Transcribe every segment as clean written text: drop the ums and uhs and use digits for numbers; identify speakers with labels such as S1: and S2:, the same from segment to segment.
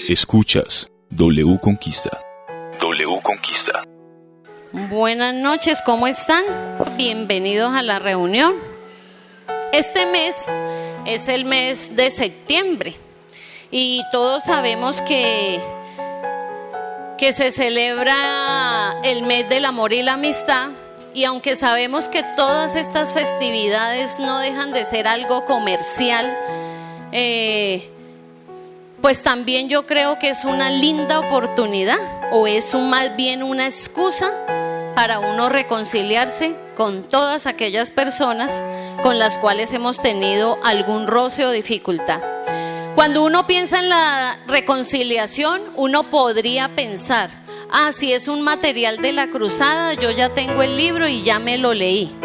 S1: Escuchas W Conquista. W Conquista.
S2: Buenas noches, ¿cómo están? Bienvenidos a la reunión. Este mes es el mes de septiembre y todos sabemos que se celebra el mes del amor y la amistad. Y aunque sabemos que todas estas festividades no dejan de ser algo comercial, pues también yo creo que es una linda oportunidad, o es más bien una excusa para uno reconciliarse con todas aquellas personas con las cuales hemos tenido algún roce o dificultad. Cuando uno piensa en la reconciliación, uno podría pensar: si es un material de la cruzada, yo ya tengo el libro y ya me lo leí.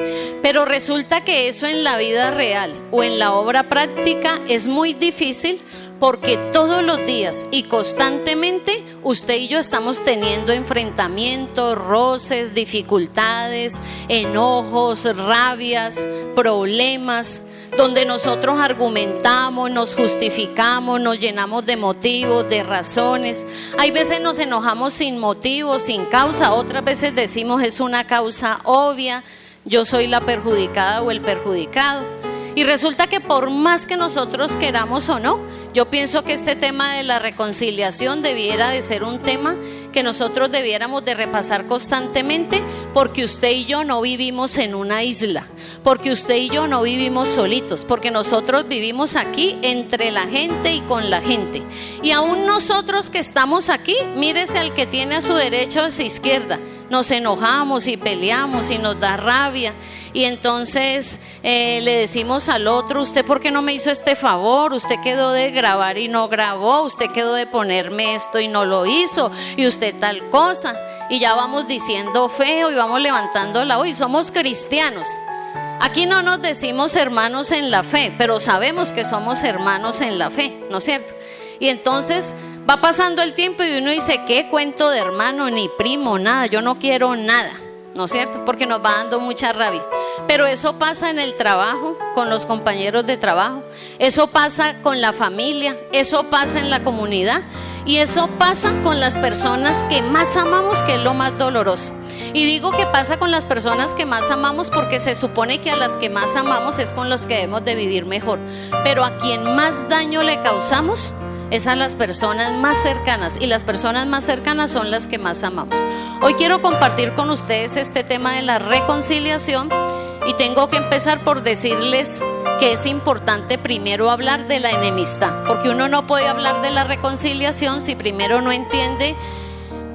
S2: Pero resulta que eso en la vida real o en la obra práctica es muy difícil, porque todos los días y constantemente usted y yo estamos teniendo enfrentamientos, roces, dificultades, enojos, rabias, problemas, donde nosotros argumentamos, nos justificamos, nos llenamos de motivos, de razones. Hay veces nos enojamos sin motivo, sin causa, otras veces decimos es una causa obvia, yo soy la perjudicada o el perjudicado. Y resulta que por más que nosotros queramos o no, yo pienso que este tema de la reconciliación debiera de ser un tema que nosotros debiéramos de repasar constantemente, porque usted y yo no vivimos en una isla, porque usted y yo no vivimos solitos, porque nosotros vivimos aquí entre la gente y con la gente. Y aún nosotros que estamos aquí, mírese al que tiene a su derecha o a su izquierda, nos enojamos y peleamos y nos da rabia. Y entonces le decimos al otro: ¿usted por qué no me hizo este favor? Usted quedó de grabar y no grabó, usted quedó de ponerme esto y no lo hizo, y usted tal cosa. Y ya vamos diciendo feo y vamos levantando la voz. Y somos cristianos. Aquí no nos decimos hermanos en la fe, pero sabemos que somos hermanos en la fe, ¿no es cierto? Y entonces va pasando el tiempo y uno dice: ¿qué cuento de hermano? Ni primo, nada, yo no quiero nada, ¿no es cierto? Porque nos va dando mucha rabia. Pero eso pasa en el trabajo, con los compañeros de trabajo, eso pasa con la familia, eso pasa en la comunidad, y eso pasa con las personas que más amamos, que es lo más doloroso. Y digo que pasa con las personas que más amamos porque se supone que a las que más amamos es con las que debemos de vivir mejor. Pero a quien más daño le causamos es a las personas más cercanas, y las personas más cercanas son las que más amamos. Hoy quiero compartir con ustedes este tema de la reconciliación, y tengo que empezar por decirles que es importante primero hablar de la enemistad, porque uno no puede hablar de la reconciliación si primero no entiende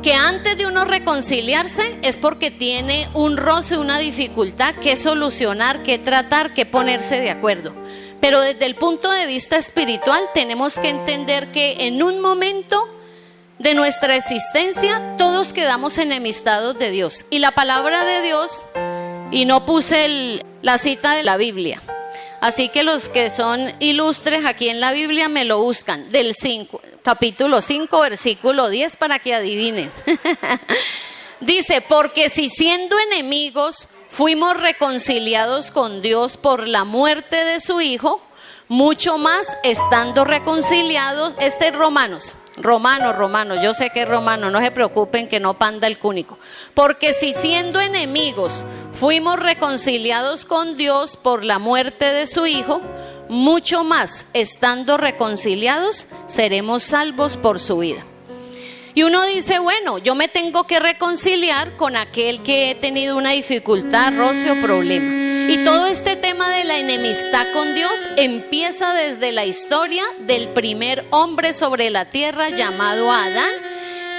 S2: que antes de uno reconciliarse es porque tiene un roce, una dificultad que solucionar, que tratar, que ponerse de acuerdo. Pero desde el punto de vista espiritual tenemos que entender que en un momento de nuestra existencia todos quedamos enemistados de Dios. Y la palabra de Dios, y no puse la cita de la Biblia, así que los que son ilustres aquí en la Biblia me lo buscan, del capítulo 5, versículo 10, para que adivinen. Dice: porque si siendo enemigos fuimos reconciliados con Dios por la muerte de su Hijo, mucho más estando reconciliados. Este es Romanos, yo sé que es Romano, no se preocupen que no panda el cúnico. Porque si siendo enemigos fuimos reconciliados con Dios por la muerte de su Hijo, mucho más estando reconciliados seremos salvos por su vida. Y uno dice: bueno, yo me tengo que reconciliar con aquel que he tenido una dificultad, roce o problema. Y todo este tema de la enemistad con Dios empieza desde la historia del primer hombre sobre la tierra, llamado Adán,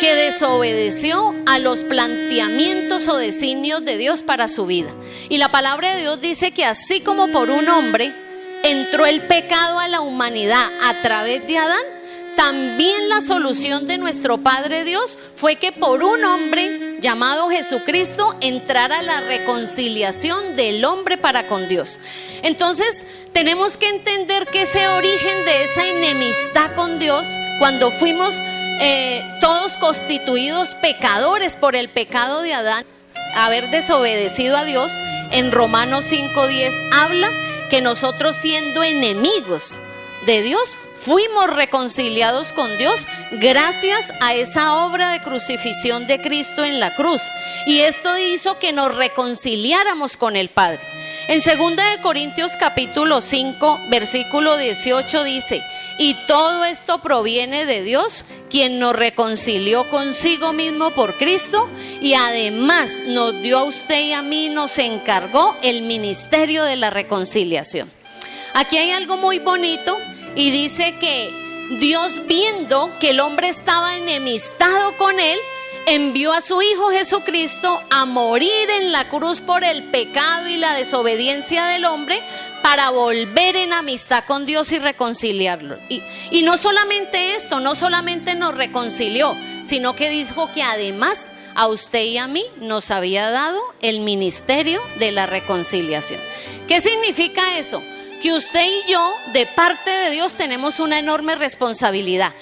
S2: que desobedeció a los planteamientos o designios de Dios para su vida. Y la palabra de Dios dice que así como por un hombre entró el pecado a la humanidad a través de Adán, también la solución de nuestro Padre Dios fue que por un hombre llamado Jesucristo entrara la reconciliación del hombre para con Dios. Entonces tenemos que entender que ese origen de esa enemistad con Dios, cuando fuimos todos constituidos pecadores por el pecado de Adán, haber desobedecido a Dios, en Romanos 5:10 habla que nosotros, siendo enemigos de Dios, fuimos reconciliados con Dios gracias a esa obra de crucifixión de Cristo en la cruz. Y esto hizo que nos reconciliáramos con el Padre. En 2 Corintios capítulo 5, versículo 18 dice: y todo esto proviene de Dios, quien nos reconcilió consigo mismo por Cristo, y además nos dio a usted y a mí, nos encargó el ministerio de la reconciliación. Aquí hay algo muy bonito y dice que Dios, viendo que el hombre estaba enemistado con él, envió a su Hijo Jesucristo a morir en la cruz por el pecado y la desobediencia del hombre, para volver en amistad con Dios y reconciliarlo. Y no solamente esto, no solamente nos reconcilió, sino que dijo que además a usted y a mí nos había dado el ministerio de la reconciliación. ¿Qué significa eso? Que usted y yo, de parte de Dios, tenemos una enorme responsabilidad: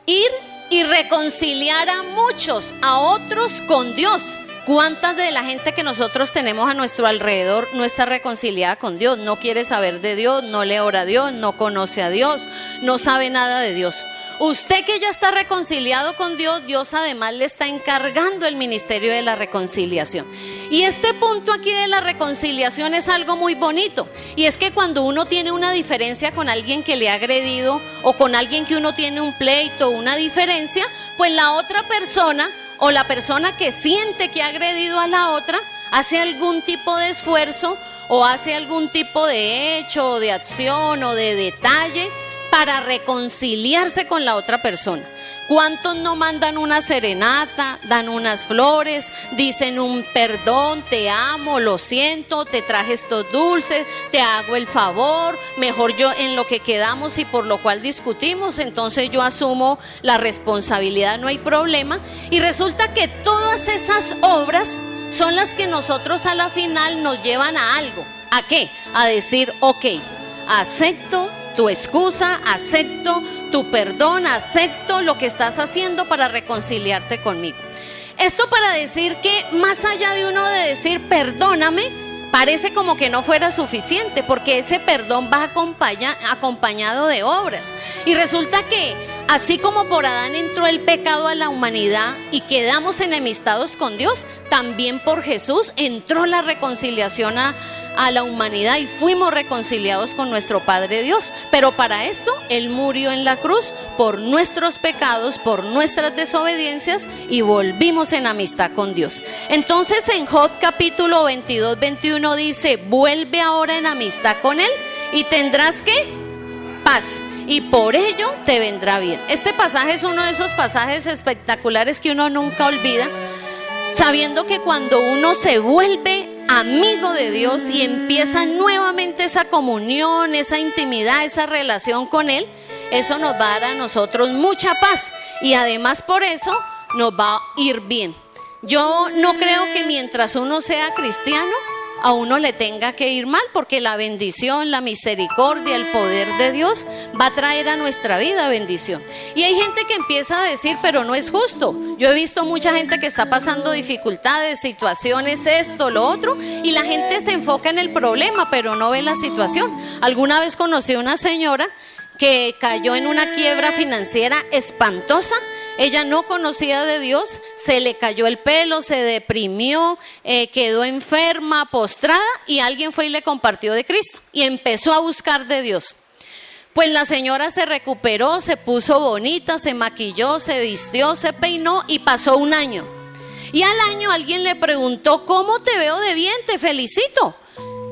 S2: ir y reconciliar a muchos, a otros con Dios. ¿Cuántas de la gente que nosotros tenemos a nuestro alrededor no está reconciliada con Dios? No quiere saber de Dios, no le ora a Dios, no conoce a Dios, no sabe nada de Dios. Usted que ya está reconciliado con Dios, Dios además le está encargando el ministerio de la reconciliación. Y este punto aquí de la reconciliación es algo muy bonito. Y es que cuando uno tiene una diferencia con alguien que le ha agredido, o con alguien que uno tiene un pleito, una diferencia, pues la otra persona, o la persona que siente que ha agredido a la otra, hace algún tipo de esfuerzo, o hace algún tipo de hecho, o de acción, o de detalle, para reconciliarse con la otra persona. ¿Cuántos no mandan una serenata, dan unas flores, dicen un perdón, te amo, lo siento, te traje estos dulces, te hago el favor, mejor yo en lo que quedamos y por lo cual discutimos, entonces yo asumo la responsabilidad, no hay problema? Y resulta que todas esas obras son las que nosotros a la final nos llevan a algo. ¿A qué? A decir, ok, acepto tu excusa, acepto tu perdón, acepto lo que estás haciendo para reconciliarte conmigo. Esto para decir que más allá de uno de decir perdóname, parece como que no fuera suficiente, porque ese perdón va acompañado de obras. Y resulta que así como por Adán entró el pecado a la humanidad y quedamos enemistados con Dios, también por Jesús entró la reconciliación a la humanidad y fuimos reconciliados con nuestro Padre Dios. Pero para esto Él murió en la cruz por nuestros pecados, por nuestras desobediencias, y volvimos en amistad con Dios. Entonces en Job capítulo 22, 21 dice: vuelve ahora en amistad con Él y tendrás ¿qué? Paz, y por ello te vendrá bien. Este pasaje es uno de esos pasajes espectaculares que uno nunca olvida, sabiendo que cuando uno se vuelve amigo de Dios y empieza nuevamente esa comunión, esa intimidad, esa relación con Él, eso nos va a dar a nosotros mucha paz, y además por eso nos va a ir bien. Yo no creo que mientras uno sea cristiano a uno le tenga que ir mal, porque la bendición, la misericordia, el poder de Dios va a traer a nuestra vida bendición. Y hay gente que empieza a decir, pero no es justo. Yo he visto mucha gente que está pasando dificultades, situaciones, esto, lo otro, y la gente se enfoca en el problema, pero no ve la situación. Alguna vez conocí a una señora que cayó en una quiebra financiera espantosa. Ella no conocía de Dios, se le cayó el pelo, se deprimió, quedó enferma, postrada, y alguien fue y le compartió de Cristo y empezó a buscar de Dios. Pues la señora se recuperó, se puso bonita, se maquilló, se vistió, se peinó, y pasó un año. Y al año alguien le preguntó: ¿cómo te veo de bien? Te felicito.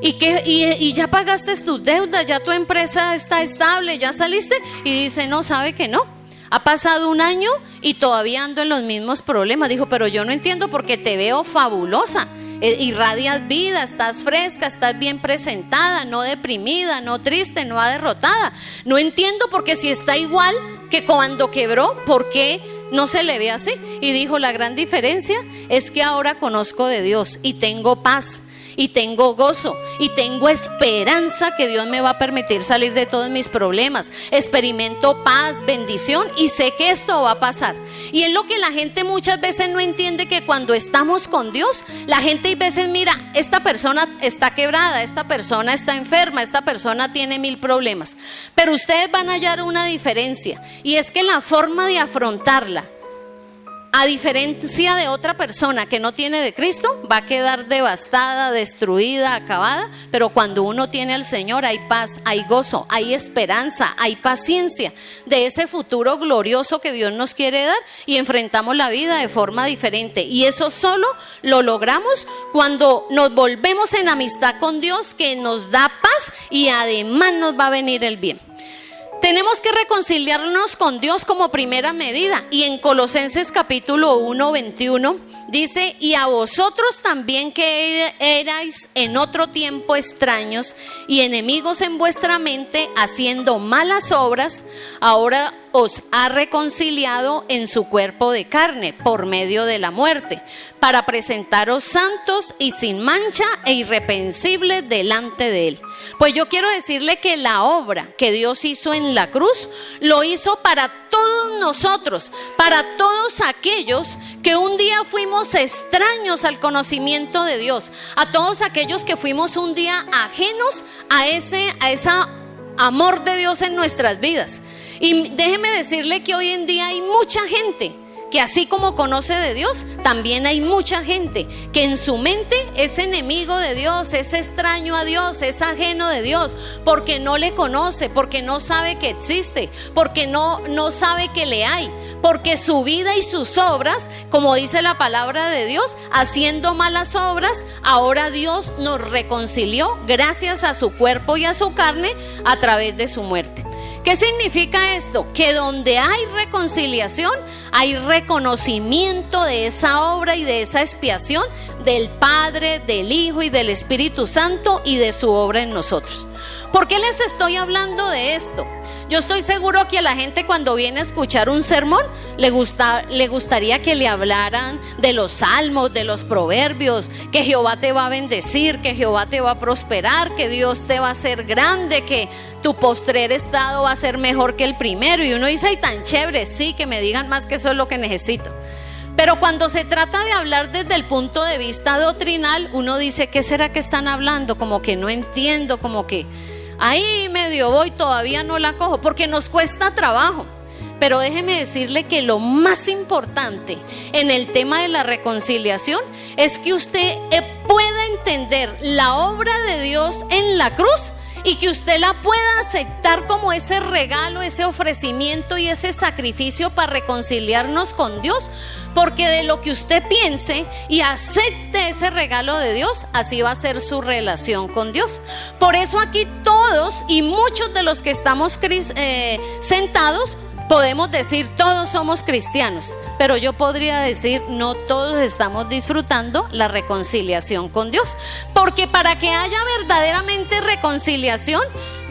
S2: ¿Y ya pagaste tus deudas? ¿Ya tu empresa está estable? ¿Ya saliste? Y dice: no, sabe que no. Ha pasado un año y todavía ando en los mismos problemas. Dijo: pero yo no entiendo, porque te veo fabulosa, irradias vida, estás fresca, estás bien presentada, no deprimida, no triste, no derrotada. No entiendo, porque si está igual que cuando quebró, ¿por qué no se le ve así? Y dijo: la gran diferencia es que ahora conozco de Dios y tengo paz. y tengo gozo y tengo esperanza que Dios me va a permitir salir de todos mis problemas. Experimento paz, bendición y sé que esto va a pasar. Y es lo que la gente muchas veces no entiende, que cuando estamos con Dios, la gente a veces mira, esta persona está quebrada, esta persona está enferma, esta persona tiene 1000 problemas. Pero ustedes van a hallar una diferencia, y es que la forma de afrontarla, a diferencia de otra persona que no tiene de Cristo, va a quedar devastada, destruida, acabada. Pero cuando uno tiene al Señor, hay paz, hay gozo, hay esperanza, hay paciencia de ese futuro glorioso que Dios nos quiere dar, y enfrentamos la vida de forma diferente. Y eso solo lo logramos cuando nos volvemos en amistad con Dios, que nos da paz y además nos va a venir el bien. Tenemos que reconciliarnos con Dios como primera medida, y en Colosenses capítulo 1, 21 dice: y a vosotros también, que erais en otro tiempo extraños y enemigos en vuestra mente, haciendo malas obras, ahora os ha reconciliado en su cuerpo de carne por medio de la muerte, para presentaros santos y sin mancha e irreprensibles delante de Él. Pues yo quiero decirle que la obra que Dios hizo en la cruz, lo hizo para todos nosotros, para todos aquellos que un día fuimos extraños al conocimiento de Dios, a todos aquellos que fuimos un día ajenos a ese amor de Dios en nuestras vidas. Y déjeme decirle que hoy en día hay mucha gente que, así como conoce de Dios, también hay mucha gente que en su mente es enemigo de Dios, es extraño a Dios, es ajeno de Dios, porque no le conoce, porque no sabe que existe, porque no sabe que le hay, porque su vida y sus obras, como dice la palabra de Dios, haciendo malas obras, ahora Dios nos reconcilió gracias a su cuerpo y a su carne a través de su muerte. ¿Qué significa esto? Que donde hay reconciliación, hay reconocimiento de esa obra y de esa expiación del Padre, del Hijo y del Espíritu Santo, y de su obra en nosotros. ¿Por qué les estoy hablando de esto? Yo estoy seguro que a la gente, cuando viene a escuchar un sermón, le gustaría que le hablaran de los salmos, de los proverbios, que Jehová te va a bendecir, que Jehová te va a prosperar, que Dios te va a hacer grande, que tu postrer estado va a ser mejor que el primero. Y uno dice: ay, tan chévere, sí, que me digan más, que eso es lo que necesito. Pero cuando se trata de hablar desde el punto de vista doctrinal, uno dice: ¿qué será que están hablando? Como que no entiendo, como que ahí medio voy, todavía no la cojo, porque nos cuesta trabajo. Pero déjeme decirle que lo más importante en el tema de la reconciliación es que usted pueda entender la obra de Dios en la cruz, y que usted la pueda aceptar como ese regalo, ese ofrecimiento y ese sacrificio para reconciliarnos con Dios. Porque de lo que usted piense y acepte ese regalo de Dios, así va a ser su relación con Dios. Por eso aquí todos y muchos de los que estamos sentados podemos decir: todos somos cristianos. Pero yo podría decir: no todos estamos disfrutando la reconciliación con Dios. Porque para que haya verdaderamente reconciliación,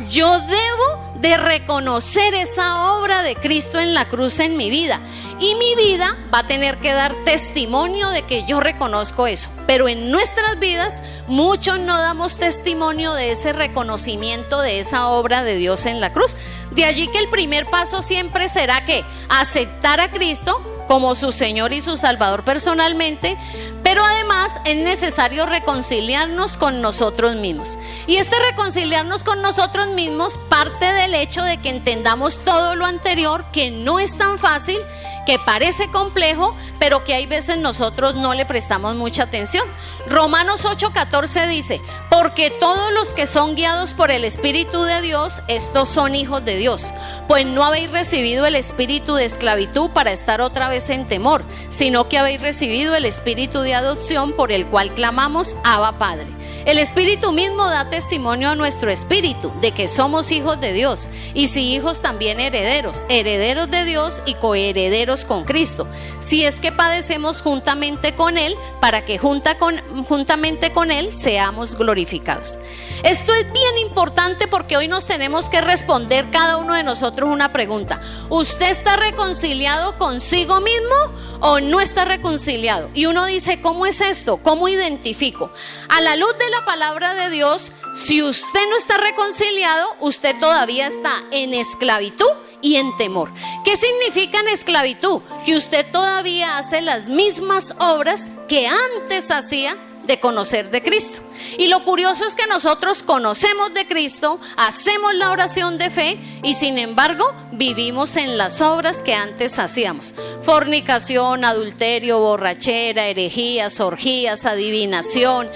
S2: yo debo de reconocer esa obra de Cristo en la cruz en mi vida. Y mi vida va a tener que dar testimonio de que yo reconozco eso. Pero en nuestras vidas muchos no damos testimonio de ese reconocimiento de esa obra de Dios en la cruz. De allí que el primer paso siempre será que aceptar a Cristo como su Señor y su Salvador personalmente. Pero además es necesario reconciliarnos con nosotros mismos. Y este reconciliarnos con nosotros mismos parte del hecho de que entendamos todo lo anterior, que no es tan fácil, que parece complejo, pero que hay veces nosotros no le prestamos mucha atención. Romanos 8:14 dice: porque todos los que son guiados por el Espíritu de Dios, estos son hijos de Dios. Pues no habéis recibido el espíritu de esclavitud para estar otra vez en temor, sino que habéis recibido el espíritu de adopción, por el cual clamamos: Abba, Padre. El Espíritu mismo da testimonio a nuestro espíritu de que somos hijos de Dios, y si hijos, también herederos, herederos de Dios y coherederos con Cristo, si es que padecemos juntamente con Él, para que juntamente con Él seamos glorificados. Esto es bien importante, porque hoy nos tenemos que responder cada uno de nosotros una pregunta: ¿usted está reconciliado consigo mismo o no está reconciliado. Y uno dice, ¿cómo es esto? ¿Cómo identifico? A la luz de la palabra de Dios, si usted no está reconciliado, usted todavía está en esclavitud y en temor. ¿Qué significa en esclavitud? Que usted todavía hace las mismas obras que antes hacía de conocer de Cristo. Y lo curioso es que nosotros conocemos de Cristo, hacemos la oración de fe y sin embargo vivimos en las obras que antes hacíamos: fornicación, adulterio, borrachera, herejías, orgías, adivinación,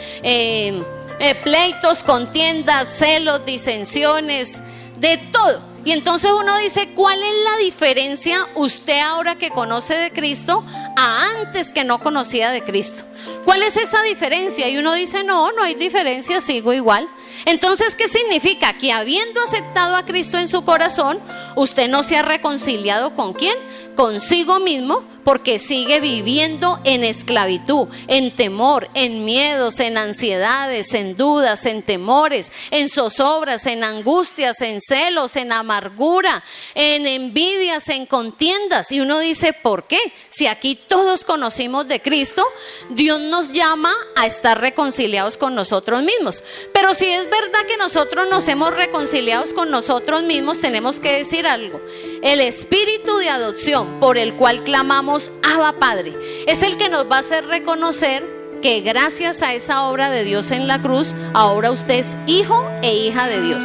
S2: pleitos, contiendas, celos, disensiones, de todo. Y entonces uno dice, ¿cuál es la diferencia usted ahora que conoce de Cristo a antes que no conocía de Cristo? ¿Cuál es esa diferencia? Y uno dice, no hay diferencia, sigo igual. Entonces, ¿qué significa? Que habiendo aceptado a Cristo en su corazón, usted no se ha reconciliado ¿con quién? Consigo mismo, porque sigue viviendo en esclavitud, en temor, en miedos, en ansiedades, en dudas, en temores, en zozobras, en angustias, en celos, en amargura, en envidias, en contiendas. Y uno dice, ¿por qué? Si aquí todos conocimos de Cristo, Dios nos llama a estar reconciliados con nosotros mismos. Pero si es verdad que nosotros nos hemos reconciliado con nosotros mismos, tenemos que decir algo. El espíritu de adopción por el cual clamamos Abba Padre es el que nos va a hacer reconocer que gracias a esa obra de Dios en la cruz, ahora usted es hijo e hija de Dios.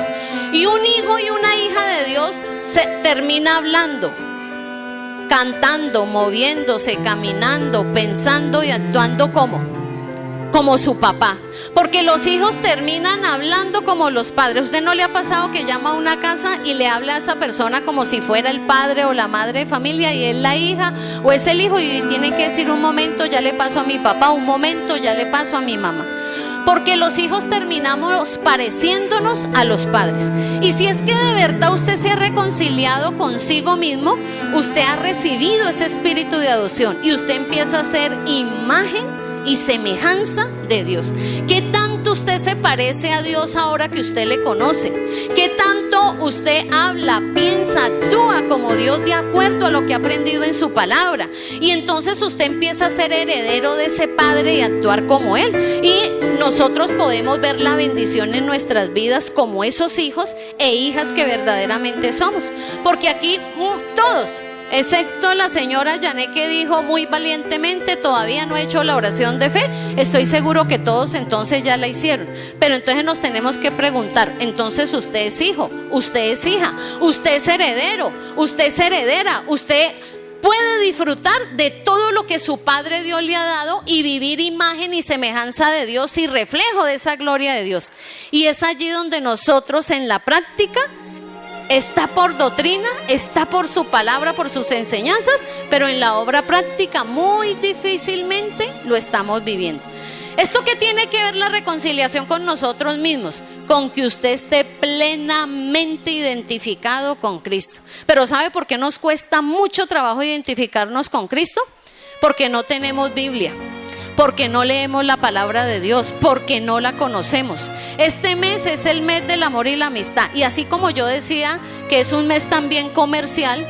S2: Y un hijo y una hija de Dios se termina hablando, cantando, moviéndose, caminando, pensando y actuando como su papá. Porque los hijos terminan hablando como los padres. ¿Usted no le ha pasado que llama a una casa y le habla a esa persona como si fuera el padre o la madre de familia y es la hija o es el hijo y tiene que decir un momento ya le paso a mi papá, un momento ya le paso a mi mamá? Porque los hijos terminamos pareciéndonos a los padres. Y si es que de verdad usted se ha reconciliado consigo mismo, usted ha recibido ese espíritu de adopción y usted empieza a ser imagen y semejanza de Dios. ¿Qué tanto usted se parece a Dios ahora que usted le conoce? ¿Qué tanto usted habla, piensa, actúa como Dios de acuerdo a lo que ha aprendido en su palabra? Y entonces usted empieza a ser heredero de ese Padre y actuar como Él. Y nosotros podemos ver la bendición en nuestras vidas como esos hijos e hijas que verdaderamente somos. Porque aquí todos, excepto la señora Janet, que dijo muy valientemente, todavía no he hecho la oración de fe. Estoy seguro que todos entonces ya la hicieron. Pero entonces nos tenemos que preguntar, entonces usted es hijo, usted es hija, usted es heredero, usted es heredera, usted puede disfrutar de todo lo que su Padre Dios le ha dado y vivir imagen y semejanza de Dios y reflejo de esa gloria de Dios. Y es allí donde nosotros en la práctica, está por doctrina, está por su palabra, por sus enseñanzas, pero en la obra práctica muy difícilmente lo estamos viviendo. ¿Esto qué tiene que ver la reconciliación con nosotros mismos? Con que usted esté plenamente identificado con Cristo. Pero ¿sabe por qué nos cuesta mucho trabajo identificarnos con Cristo? Porque no tenemos Biblia. Porque no leemos la palabra de Dios, porque no la conocemos. Este mes es el mes del amor y la amistad. Y así como yo decía que es un mes también comercial,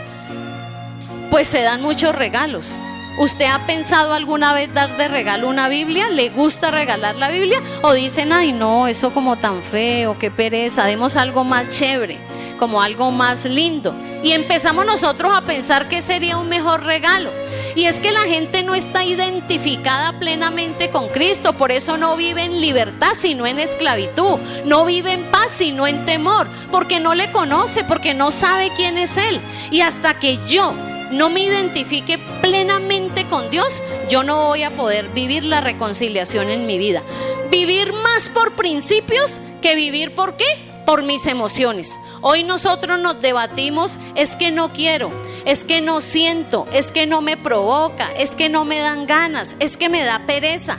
S2: pues se dan muchos regalos. ¿Usted ha pensado alguna vez dar de regalo una Biblia? ¿Le gusta regalar la Biblia? ¿O dicen, ay no, eso como tan feo, qué pereza, demos algo más chévere, como algo más lindo? Y empezamos nosotros a pensar que sería un mejor regalo. Y es que la gente no está identificada plenamente con Cristo, por eso no vive en libertad sino en esclavitud, no vive en paz sino en temor, porque no le conoce, porque no sabe quién es Él. Y hasta que yo no me identifique plenamente con Dios, yo no voy a poder vivir la reconciliación en mi vida. Vivir más por principios que vivir ¿por qué? Por mis emociones. Hoy nosotros nos debatimos, es que no quiero, es que no siento, es que no me provoca, es que no me dan ganas, es que me da pereza.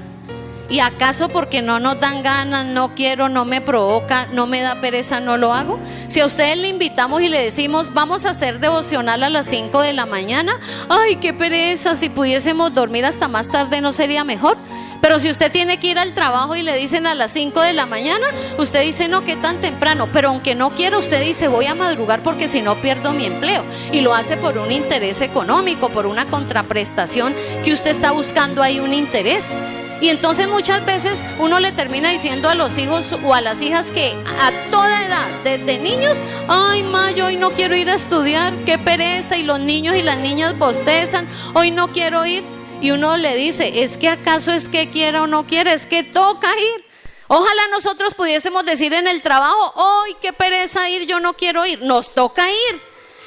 S2: ¿Y acaso porque no nos dan ganas, no quiero, no me provoca, no me da pereza, no lo hago? Si a ustedes le invitamos y le decimos, vamos a hacer devocional a las 5 de la mañana, ay, qué pereza, si pudiésemos dormir hasta más tarde, ¿no sería mejor? Pero si usted tiene que ir al trabajo y le dicen a las 5 de la mañana, usted dice no, ¿qué tan temprano? Pero aunque no quiera, usted dice voy a madrugar porque si no pierdo mi empleo. Y lo hace por un interés económico, por una contraprestación que usted está buscando ahí un interés. Y entonces muchas veces uno le termina diciendo a los hijos o a las hijas que a toda edad, desde niños, ay ma, yo hoy no quiero ir a estudiar, qué pereza, y los niños y las niñas bostezan, hoy no quiero ir. Y uno le dice, ¿es que acaso es que quiera o no quiera? Es que toca ir. Ojalá nosotros pudiésemos decir en el trabajo, ¡ay, qué pereza ir, yo no quiero ir! Nos toca ir.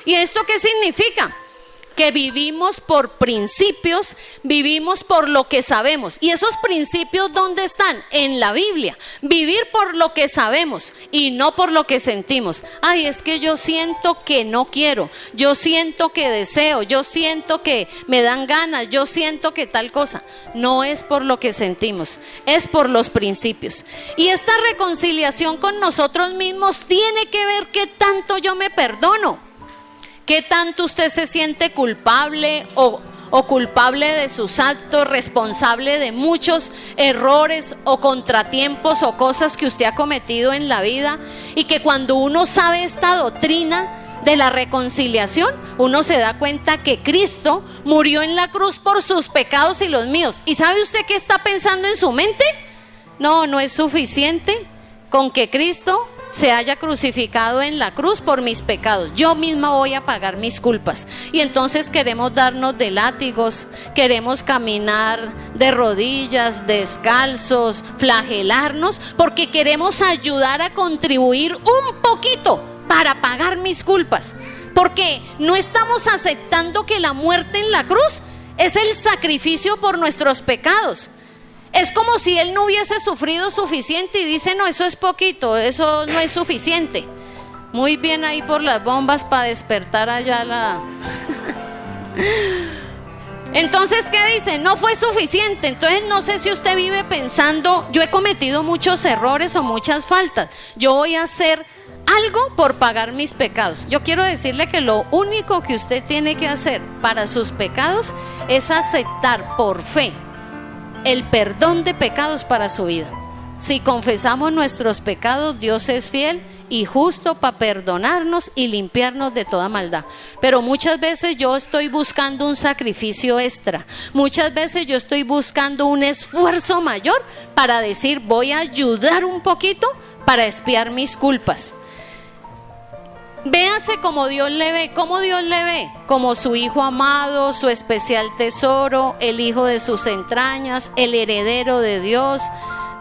S2: ¿Y esto qué significa? Que vivimos por principios, vivimos por lo que sabemos. ¿Y esos principios dónde están? En la Biblia. Vivir por lo que sabemos y no por lo que sentimos. Ay, es que yo siento que no quiero, yo siento que deseo, yo siento que me dan ganas, yo siento que tal cosa. No es por lo que sentimos, es por los principios. Y esta reconciliación con nosotros mismos tiene que ver qué tanto yo me perdono. ¿Qué tanto usted se siente culpable o culpable de sus actos, responsable de muchos errores o contratiempos o cosas que usted ha cometido en la vida? Y que cuando uno sabe esta doctrina de la reconciliación, uno se da cuenta que Cristo murió en la cruz por sus pecados y los míos. ¿Y sabe usted qué está pensando en su mente? No es suficiente con que Cristo se haya crucificado en la cruz por mis pecados. Yo misma voy a pagar mis culpas. Y entonces queremos darnos de látigos, queremos caminar de rodillas, descalzos, flagelarnos, porque queremos ayudar a contribuir un poquito para pagar mis culpas. Porque no estamos aceptando que la muerte en la cruz es el sacrificio por nuestros pecados. Es como si él no hubiese sufrido suficiente y dice, no, eso es poquito, eso no es suficiente. Muy bien ahí por las bombas para despertar allá la... Entonces, ¿qué dice? No fue suficiente. Entonces, no sé si usted vive pensando, yo he cometido muchos errores o muchas faltas, yo voy a hacer algo por pagar mis pecados. Yo quiero decirle que lo único que usted tiene que hacer para sus pecados es aceptar por fe el perdón de pecados para su vida. Si confesamos nuestros pecados, Dios es fiel y justo para perdonarnos y limpiarnos de toda maldad. Pero muchas veces yo estoy buscando un sacrificio extra. Muchas veces yo estoy buscando un esfuerzo mayor para decir, voy a ayudar un poquito para expiar mis culpas. Véase como Dios le ve. ¿Cómo Dios le ve? Como su hijo amado, su especial tesoro, el hijo de sus entrañas, el heredero de Dios.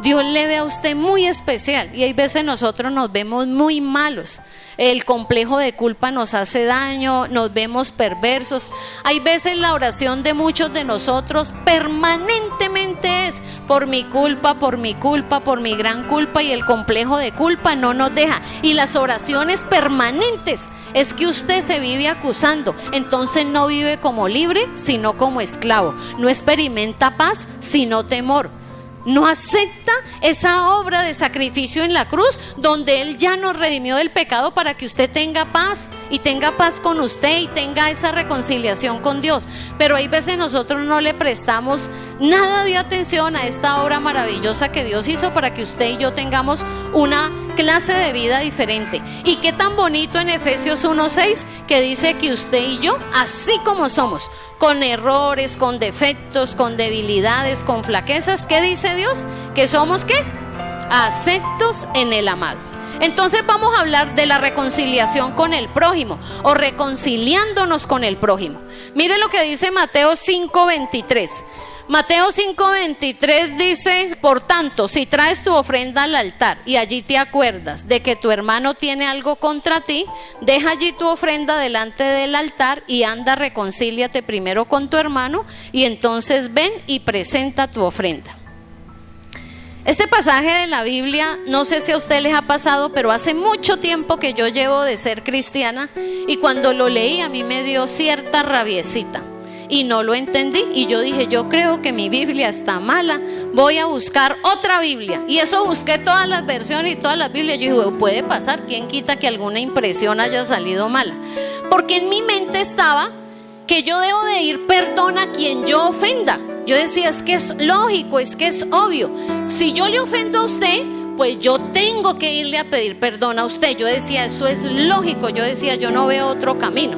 S2: Dios le ve a usted muy especial y hay veces nosotros nos vemos muy malos. El complejo de culpa nos hace daño, nos vemos perversos. Hay veces la oración de muchos de nosotros permanentemente es por mi culpa, por mi culpa, por mi gran culpa, y el complejo de culpa no nos deja. Y las oraciones permanentes es que usted se vive acusando. Entonces no vive como libre, sino como esclavo. No experimenta paz, sino temor. No acepta esa obra de sacrificio en la cruz, donde Él ya nos redimió del pecado para que usted tenga paz y tenga paz con usted y tenga esa reconciliación con Dios. Pero hay veces nosotros no le prestamos nada de atención a esta obra maravillosa que Dios hizo para que usted y yo tengamos una clase de vida diferente. Y qué tan bonito en Efesios 1:6 que dice que usted y yo, así como somos, con errores, con defectos, con debilidades, con flaquezas, ¿qué dice Dios? Que somos ¿qué? Aceptos en el amado. Entonces vamos a hablar de la reconciliación con el prójimo o reconciliándonos con el prójimo. Mire lo que dice Mateo 5:23. Mateo 5:23 dice, por tanto, si traes tu ofrenda al altar y allí te acuerdas de que tu hermano tiene algo contra ti, deja allí tu ofrenda delante del altar y anda, reconcíliate primero con tu hermano y entonces ven y presenta tu ofrenda. Este pasaje de la Biblia, no sé si a usted les ha pasado, pero hace mucho tiempo que yo llevo de ser cristiana y cuando lo leí a mí me dio cierta rabiecita. Y no lo entendí y yo dije, yo creo que mi Biblia está mala, voy a buscar otra Biblia. Y eso busqué todas las versiones y todas las Biblias. Yo dije, puede pasar, ¿quién quita que alguna impresión haya salido mala? Porque en mi mente estaba que yo debo de ir perdón a quien yo ofenda. Yo decía, es que es lógico, es que es obvio. Si yo le ofendo a usted, pues yo tengo que irle a pedir perdón a usted. Yo decía, eso es lógico. Yo decía, yo no veo otro camino.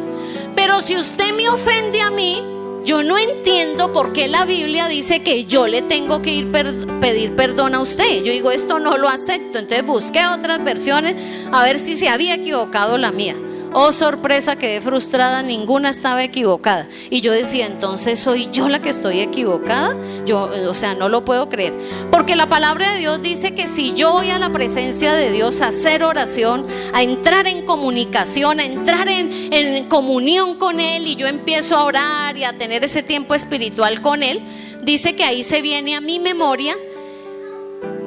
S2: Pero si usted me ofende a mí, yo no entiendo por qué la Biblia dice que yo le tengo que ir pedir perdón a usted. Yo digo, esto no lo acepto. Entonces busqué otras versiones a ver si se había equivocado la mía. Oh, sorpresa, quedé frustrada, ninguna estaba equivocada. Y yo decía, entonces soy yo la que estoy equivocada. No lo puedo creer. Porque la palabra de Dios dice que si yo voy a la presencia de Dios a hacer oración, a entrar en comunicación, a entrar en comunión con Él, y yo empiezo a orar y a tener ese tiempo espiritual con Él, dice que ahí se viene a mi memoria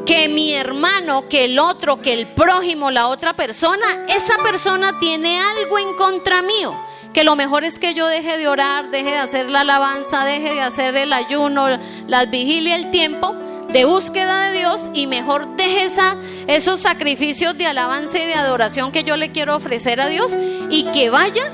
S2: que mi hermano, que el otro, que el prójimo, la otra persona, esa persona tiene algo en contra mío, que lo mejor es que yo deje de orar, deje de hacer la alabanza, deje de hacer el ayuno, las vigilias, el tiempo de búsqueda de Dios, y mejor deje esos sacrificios de alabanza y de adoración que yo le quiero ofrecer a Dios, y que vaya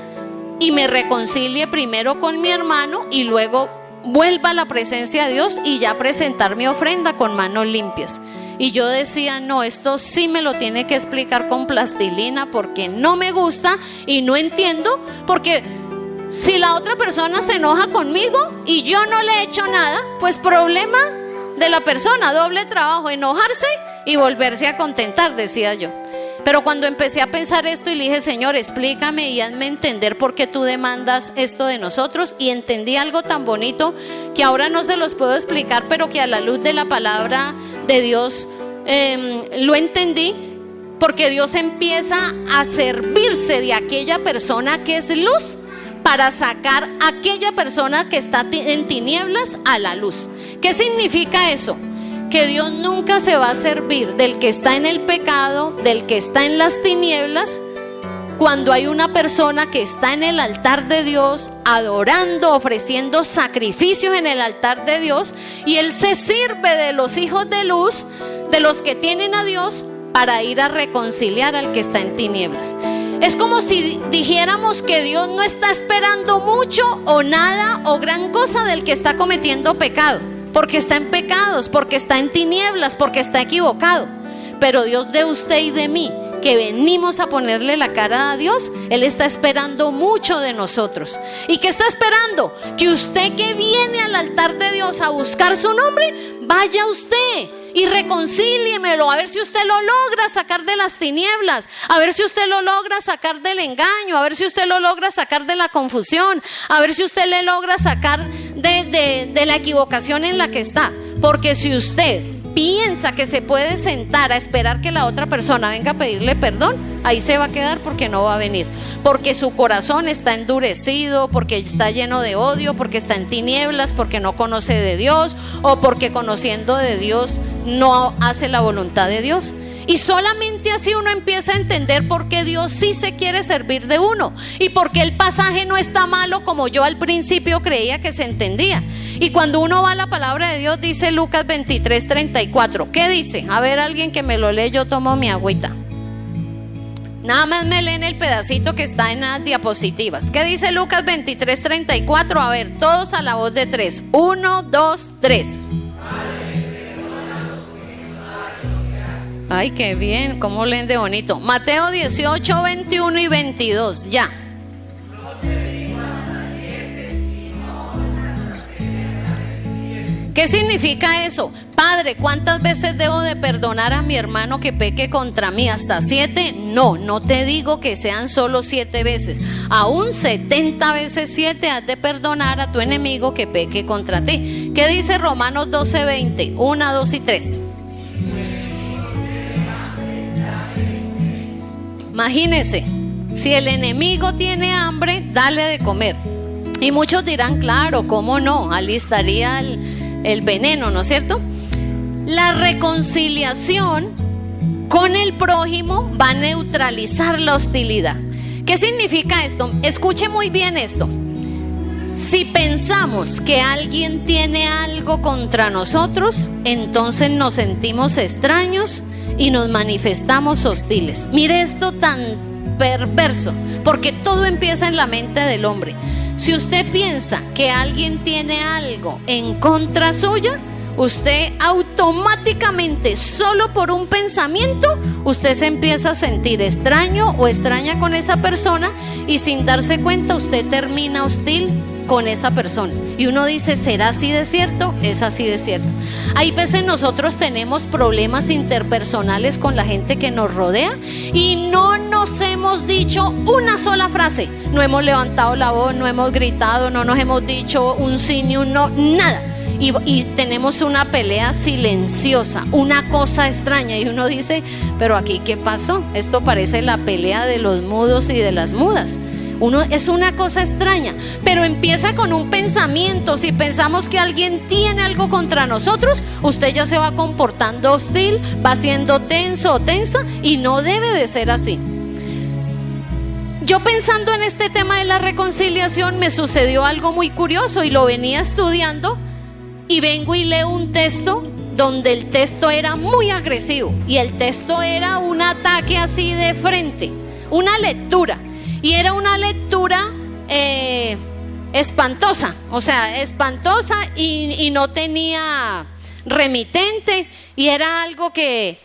S2: y me reconcilie primero con mi hermano y luego vuelva a la presencia de Dios y ya presentar mi ofrenda con manos limpias. Y yo decía, no, esto sí me lo tiene que explicar con plastilina, porque no me gusta y no entiendo. Porque si la otra persona se enoja conmigo y yo no le he hecho nada, pues problema de la persona, doble trabajo, enojarse y volverse a contentar, decía yo. Pero cuando empecé a pensar esto y le dije, Señor, explícame y hazme entender por qué tú demandas esto de nosotros, y entendí algo tan bonito que ahora no se los puedo explicar, pero que a la luz de la palabra de Dios lo entendí, porque Dios empieza a servirse de aquella persona que es luz para sacar a aquella persona que está en tinieblas a la luz. ¿Qué significa eso? Que Dios nunca se va a servir del que está en el pecado, del que está en las tinieblas, cuando hay una persona que está en el altar de Dios, adorando, ofreciendo sacrificios en el altar de Dios, y Él se sirve de los hijos de luz, de los que tienen a Dios, para ir a reconciliar al que está en tinieblas. Es como si dijéramos que Dios no está esperando mucho o nada o gran cosa del que está cometiendo pecado, porque está en pecados, porque está en tinieblas, porque está equivocado. Pero Dios de usted y de mí, que venimos a ponerle la cara a Dios, Él está esperando mucho de nosotros. ¿Y qué está esperando? Que usted, que viene al altar de Dios a buscar su nombre, vaya usted y reconcíliemelo, a ver si usted lo logra sacar de las tinieblas, a ver si usted lo logra sacar del engaño, a ver si usted lo logra sacar de la confusión, a ver si usted le logra sacar de la equivocación en la que está. Porque si usted piensa que se puede sentar a esperar que la otra persona venga a pedirle perdón, ahí se va a quedar, porque no va a venir, porque su corazón está endurecido, porque está lleno de odio, porque está en tinieblas, porque no conoce de Dios, o porque conociendo de Dios no hace la voluntad de Dios. Y solamente así uno empieza a entender por qué Dios sí se quiere servir de uno, y por qué el pasaje no está malo como yo al principio creía que se entendía. Y cuando uno va a la palabra de Dios, dice Lucas 23:34. ¿Qué dice? A ver, alguien que me lo lee, yo tomo mi agüita. Nada más me leen el pedacito que está en las diapositivas. ¿Qué dice Lucas 23:34? A ver, todos a la voz de 3. 1, 2, 3. Ay, qué bien, cómo leen de bonito. Mateo 18, 21 y 22, ya. ¿Qué significa eso? Padre, ¿cuántas veces debo de perdonar a mi hermano que peque contra mí? ¿Hasta 7? No, no te digo que sean solo 7 veces. Aún 70 veces 7 has de perdonar a tu enemigo que peque contra ti. ¿Qué dice Romanos 12:20? 1, 2 y 3. Imagínese, si el enemigo tiene hambre, dale de comer. Y muchos dirán, claro, ¿cómo no? Alistaría el veneno, ¿no es cierto? La reconciliación con el prójimo va a neutralizar la hostilidad. ¿Qué significa esto? Escuche muy bien esto. Si pensamos que alguien tiene algo contra nosotros, entonces nos sentimos extraños y nos manifestamos hostiles. Mire esto tan perverso, porque todo empieza en la mente del hombre. Si usted piensa que alguien tiene algo en contra suya, usted automáticamente, solo por un pensamiento, usted se empieza a sentir extraño o extraña con esa persona, y sin darse cuenta usted termina hostil con esa persona. Y uno dice, ¿será así de cierto? Es así de cierto. Hay veces nosotros tenemos problemas interpersonales con la gente que nos rodea y no nos hemos dicho una sola frase. No hemos levantado la voz, no hemos gritado, no nos hemos dicho un sí ni un no, nada. Y tenemos una pelea silenciosa, una cosa extraña, y uno dice, pero aquí ¿qué pasó? Esto parece la pelea de los mudos y de las mudas. Es una cosa extraña, pero empieza con un pensamiento. Si pensamos que alguien tiene algo contra nosotros, usted ya se va comportando hostil, va siendo tenso o tensa, y no debe de ser así. Yo, pensando en este tema de la reconciliación, me sucedió algo muy curioso y lo venía estudiando. Y vengo y leo un texto donde el texto era muy agresivo, y el texto era un ataque así de frente, una lectura, y era una lectura espantosa, o sea, espantosa, y no tenía remitente, y era algo que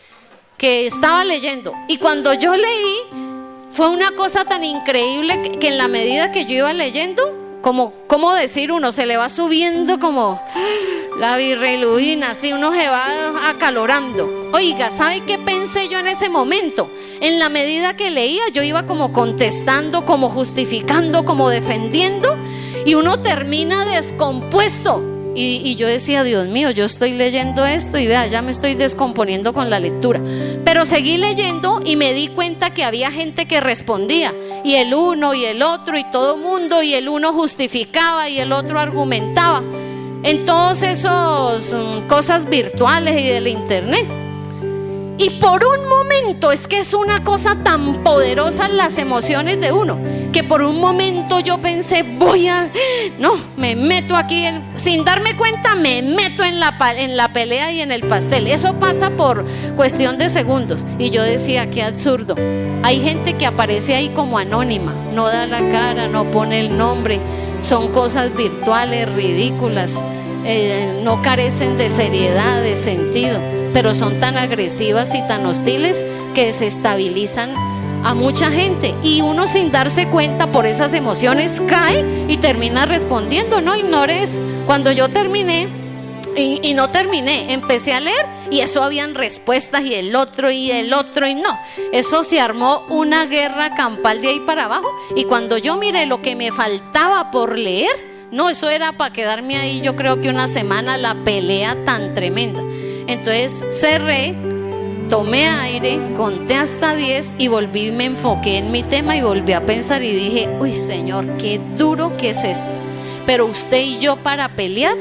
S2: estaba leyendo. Y cuando yo leí, fue una cosa tan increíble que en la medida que yo iba leyendo, ¿cómo decir? Uno se le va subiendo como la bilirrubina, así uno se va acalorando. Oiga, ¿sabe qué pensé yo en ese momento? En la medida que leía, yo iba como contestando, como justificando, como defendiendo, y uno termina descompuesto. Y yo decía, Dios mío, yo estoy leyendo esto y vea, ya me estoy descomponiendo con la lectura. Pero seguí leyendo y me di cuenta que había gente que respondía, y el uno y el otro y todo mundo, y el uno justificaba y el otro argumentaba en todos esos cosas virtuales y del internet. Y por un momento, es que es una cosa tan poderosa las emocionnes de uno, que por un momento yo pensé, me meto aquí, sin darme cuenta me meto en la pelea y en el pastel. Eso pasa por cuestión de segundos. Y yo decía, qué absurdo. Hay gente que aparece ahí como anónima, no da la cara, no pone el nombre, son cosas virtuales, ridículas, no carecen de seriedad, de sentido, pero son tan agresivas y tan hostiles que desestabilizan a mucha gente, y uno, sin darse cuenta por esas emociones, cae y termina respondiendo. No ignores. Cuando yo terminé y no terminé, empecé a leer, y eso habían respuestas, y el otro, y no, eso se armó una guerra campal de ahí para abajo. Y cuando yo miré lo que me faltaba por leer, no, eso era para quedarme ahí, yo creo que una semana, la pelea tan tremenda. Entonces cerré, tomé aire, conté hasta 10 y volví, me enfoqué en mi tema y volví a pensar y dije, uy, Señor, qué duro que es esto. Pero usted y yo, para pelear,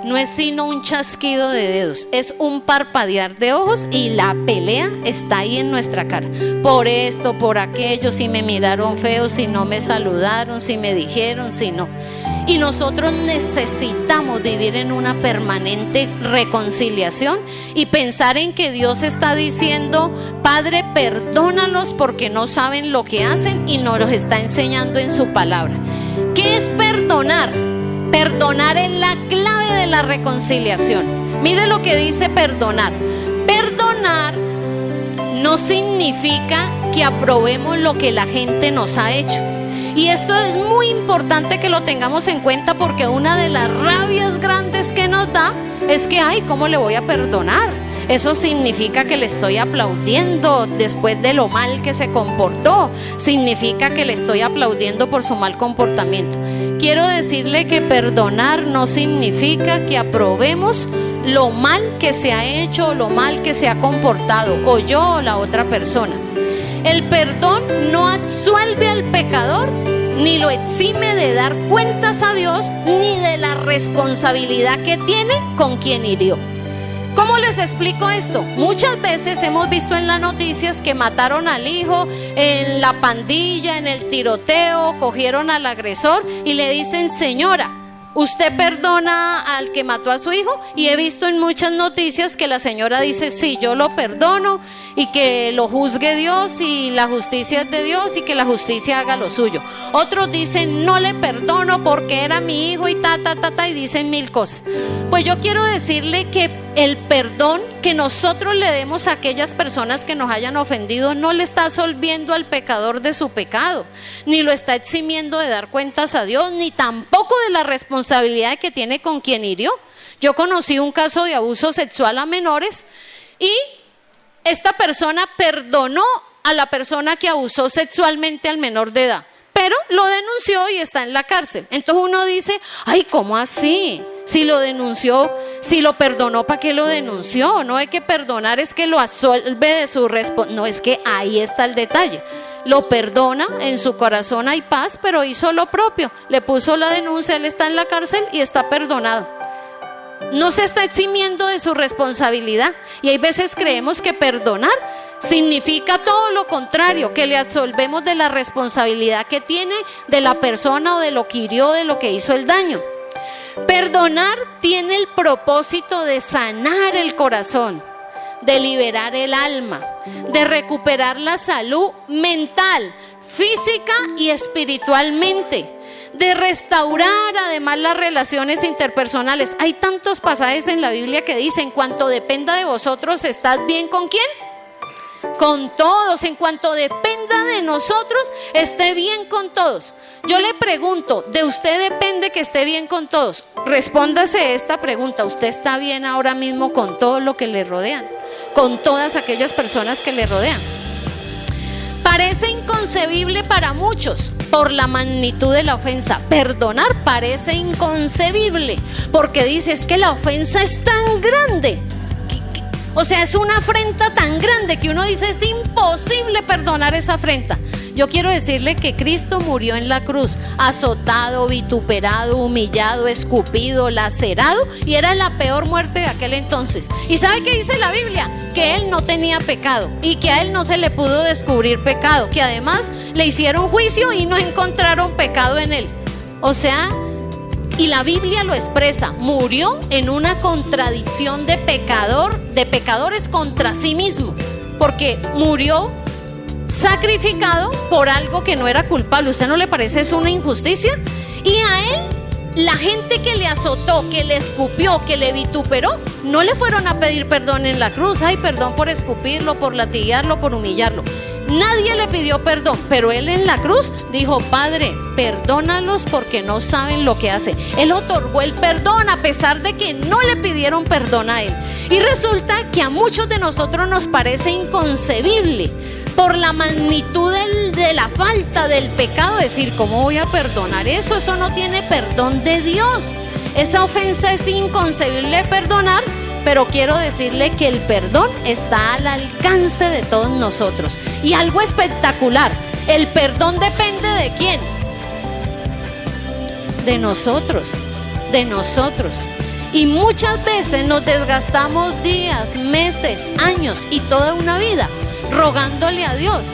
S2: no es sino un chasquido de dedos, es un parpadear de ojos, y la pelea está ahí en nuestra cara. Por esto, por aquello, si me miraron feo, si no me saludaron, si me dijeron, si no. Y nosotros necesitamos vivir en una permanente reconciliación y pensar en que Dios está diciendo, Padre, perdónalos porque no saben lo que hacen, y nos los está enseñando en su palabra. ¿Qué es perdonar? Perdonar es la clave de la reconciliación. Mire lo que dice perdonar. Perdonar no significa que aprobemos lo que la gente nos ha hecho. Y esto es muy importante que lo tengamos en cuenta, porque una de las rabias grandes que nos da es que, ay, ¿cómo le voy a perdonar? Eso significa que le estoy aplaudiendo después de lo mal que se comportó. Significa que le estoy aplaudiendo por su mal comportamiento. Quiero decirle que perdonar no significa que aprobemos lo mal que se ha hecho, o lo mal que se ha comportado, o yo o la otra persona. El perdón no absuelve al pecador, ni lo exime de dar cuentas a Dios, ni de la responsabilidad que tiene con quien hirió. ¿Cómo les explico esto? Muchas veces hemos visto en las noticias que mataron al hijo, en la pandilla, en el tiroteo, cogieron al agresor y le dicen, señora, ¿Usted perdona al que mató a su hijo? Y he visto en muchas noticias que la señora dice, sí, yo lo perdono y que lo juzgue Dios y la justicia es de Dios y que la justicia haga lo suyo. Otros dicen, no le perdono porque era mi hijo y y dicen mil cosas. Pues yo quiero decirle que el perdón que nosotros le demos a aquellas personas que nos hayan ofendido no le está absolviendo al pecador de su pecado, ni lo está eximiendo de dar cuentas a Dios, ni tampoco de la responsabilidad que tiene con quien hirió. Yo conocí un caso de abuso sexual a menores y esta persona perdonó a la persona que abusó sexualmente al menor de edad, pero lo denunció y está en la cárcel. Entonces uno dice, ay, ¿cómo así? Si lo denunció, si lo perdonó, ¿para qué lo denunció? No hay que perdonar, es que lo absolve de su responsabilidad. No, es que ahí está el detalle. Lo perdona, en su corazón hay paz, pero hizo lo propio. Le puso la denuncia, él está en la cárcel y está perdonado. No se está eximiendo de su responsabilidad. Y hay veces creemos que perdonar significa todo lo contrario, que le absolvemos de la responsabilidad que tiene de la persona o de lo que hirió, de lo que hizo el daño. Perdonar tiene el propósito de sanar el corazón, de liberar el alma, de recuperar la salud mental, física y espiritualmente, de restaurar además las relaciones interpersonales. Hay tantos pasajes en la Biblia que dicen, cuanto dependa de vosotros, ¿estás bien con quién? Con todos. En cuanto dependa de nosotros, esté bien con todos. Yo le pregunto, ¿de usted depende que esté bien con todos? Respóndase esta pregunta: ¿usted está bien ahora mismo con todo lo que le rodean? Con todas aquellas personas que le rodean. Parece inconcebible para muchos por la magnitud de la ofensa. Perdonar parece inconcebible porque dice, es que la ofensa es tan grande. O sea, es una afrenta tan grande que uno dice, es imposible perdonar esa afrenta. Yo quiero decirle que Cristo murió en la cruz, azotado, vituperado, humillado, escupido, lacerado, y era la peor muerte de aquel entonces. ¿Y sabe qué dice la Biblia? Que Él no tenía pecado y que a Él no se le pudo descubrir pecado, que además le hicieron juicio y no encontraron pecado en Él. O sea, y la Biblia lo expresa, murió en una contradicción de pecadores contra sí mismo, porque murió sacrificado por algo que no era culpable. ¿Usted no le parece eso una injusticia? Y a Él, la gente que le azotó, que le escupió, que le vituperó, no le fueron a pedir perdón en la cruz. Ay, perdón por escupirlo, por latigarlo, por humillarlo. Nadie le pidió perdón, pero Él en la cruz dijo, Padre, perdónalos porque no saben lo que hacen. Él otorgó el perdón a pesar de que no le pidieron perdón a Él. Y resulta que a muchos de nosotros nos parece inconcebible por la magnitud de la falta del pecado, decir, ¿cómo voy a perdonar eso? Eso no tiene perdón de Dios. Esa ofensa es inconcebible de perdonar. Pero quiero decirle que el perdón está al alcance de todos nosotros. Y algo espectacular, el perdón depende ¿de quién? De nosotros, de nosotros. Y muchas veces nos desgastamos días, meses, años y toda una vida rogándole a Dios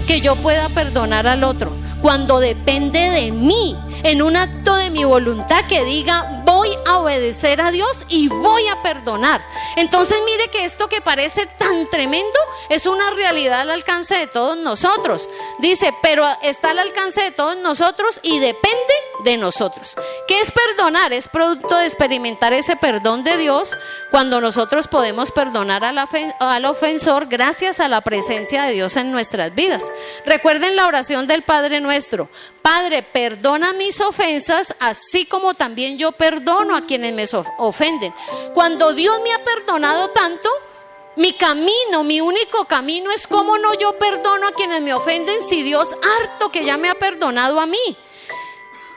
S2: que yo pueda perdonar al otro, cuando depende de mí, en un acto de mi voluntad que diga, voy a obedecer a Dios y voy a perdonar. Entonces mire que esto que parece tan tremendo es una realidad al alcance de todos nosotros. Dice, pero está al alcance de todos nosotros y depende de nosotros. ¿Qué es perdonar? Es producto de experimentar ese perdón de Dios cuando nosotros podemos perdonar al ofensor gracias a la presencia de Dios en nuestras vidas. Recuerden la oración del Padre Nuestro. Padre, perdona mis ofensas, así como también yo perdono a quienes me ofenden. Cuando Dios me ha perdonado tanto, mi camino, mi único camino es cómo no yo perdono a quienes me ofenden si Dios harto que ya me ha perdonado a mí.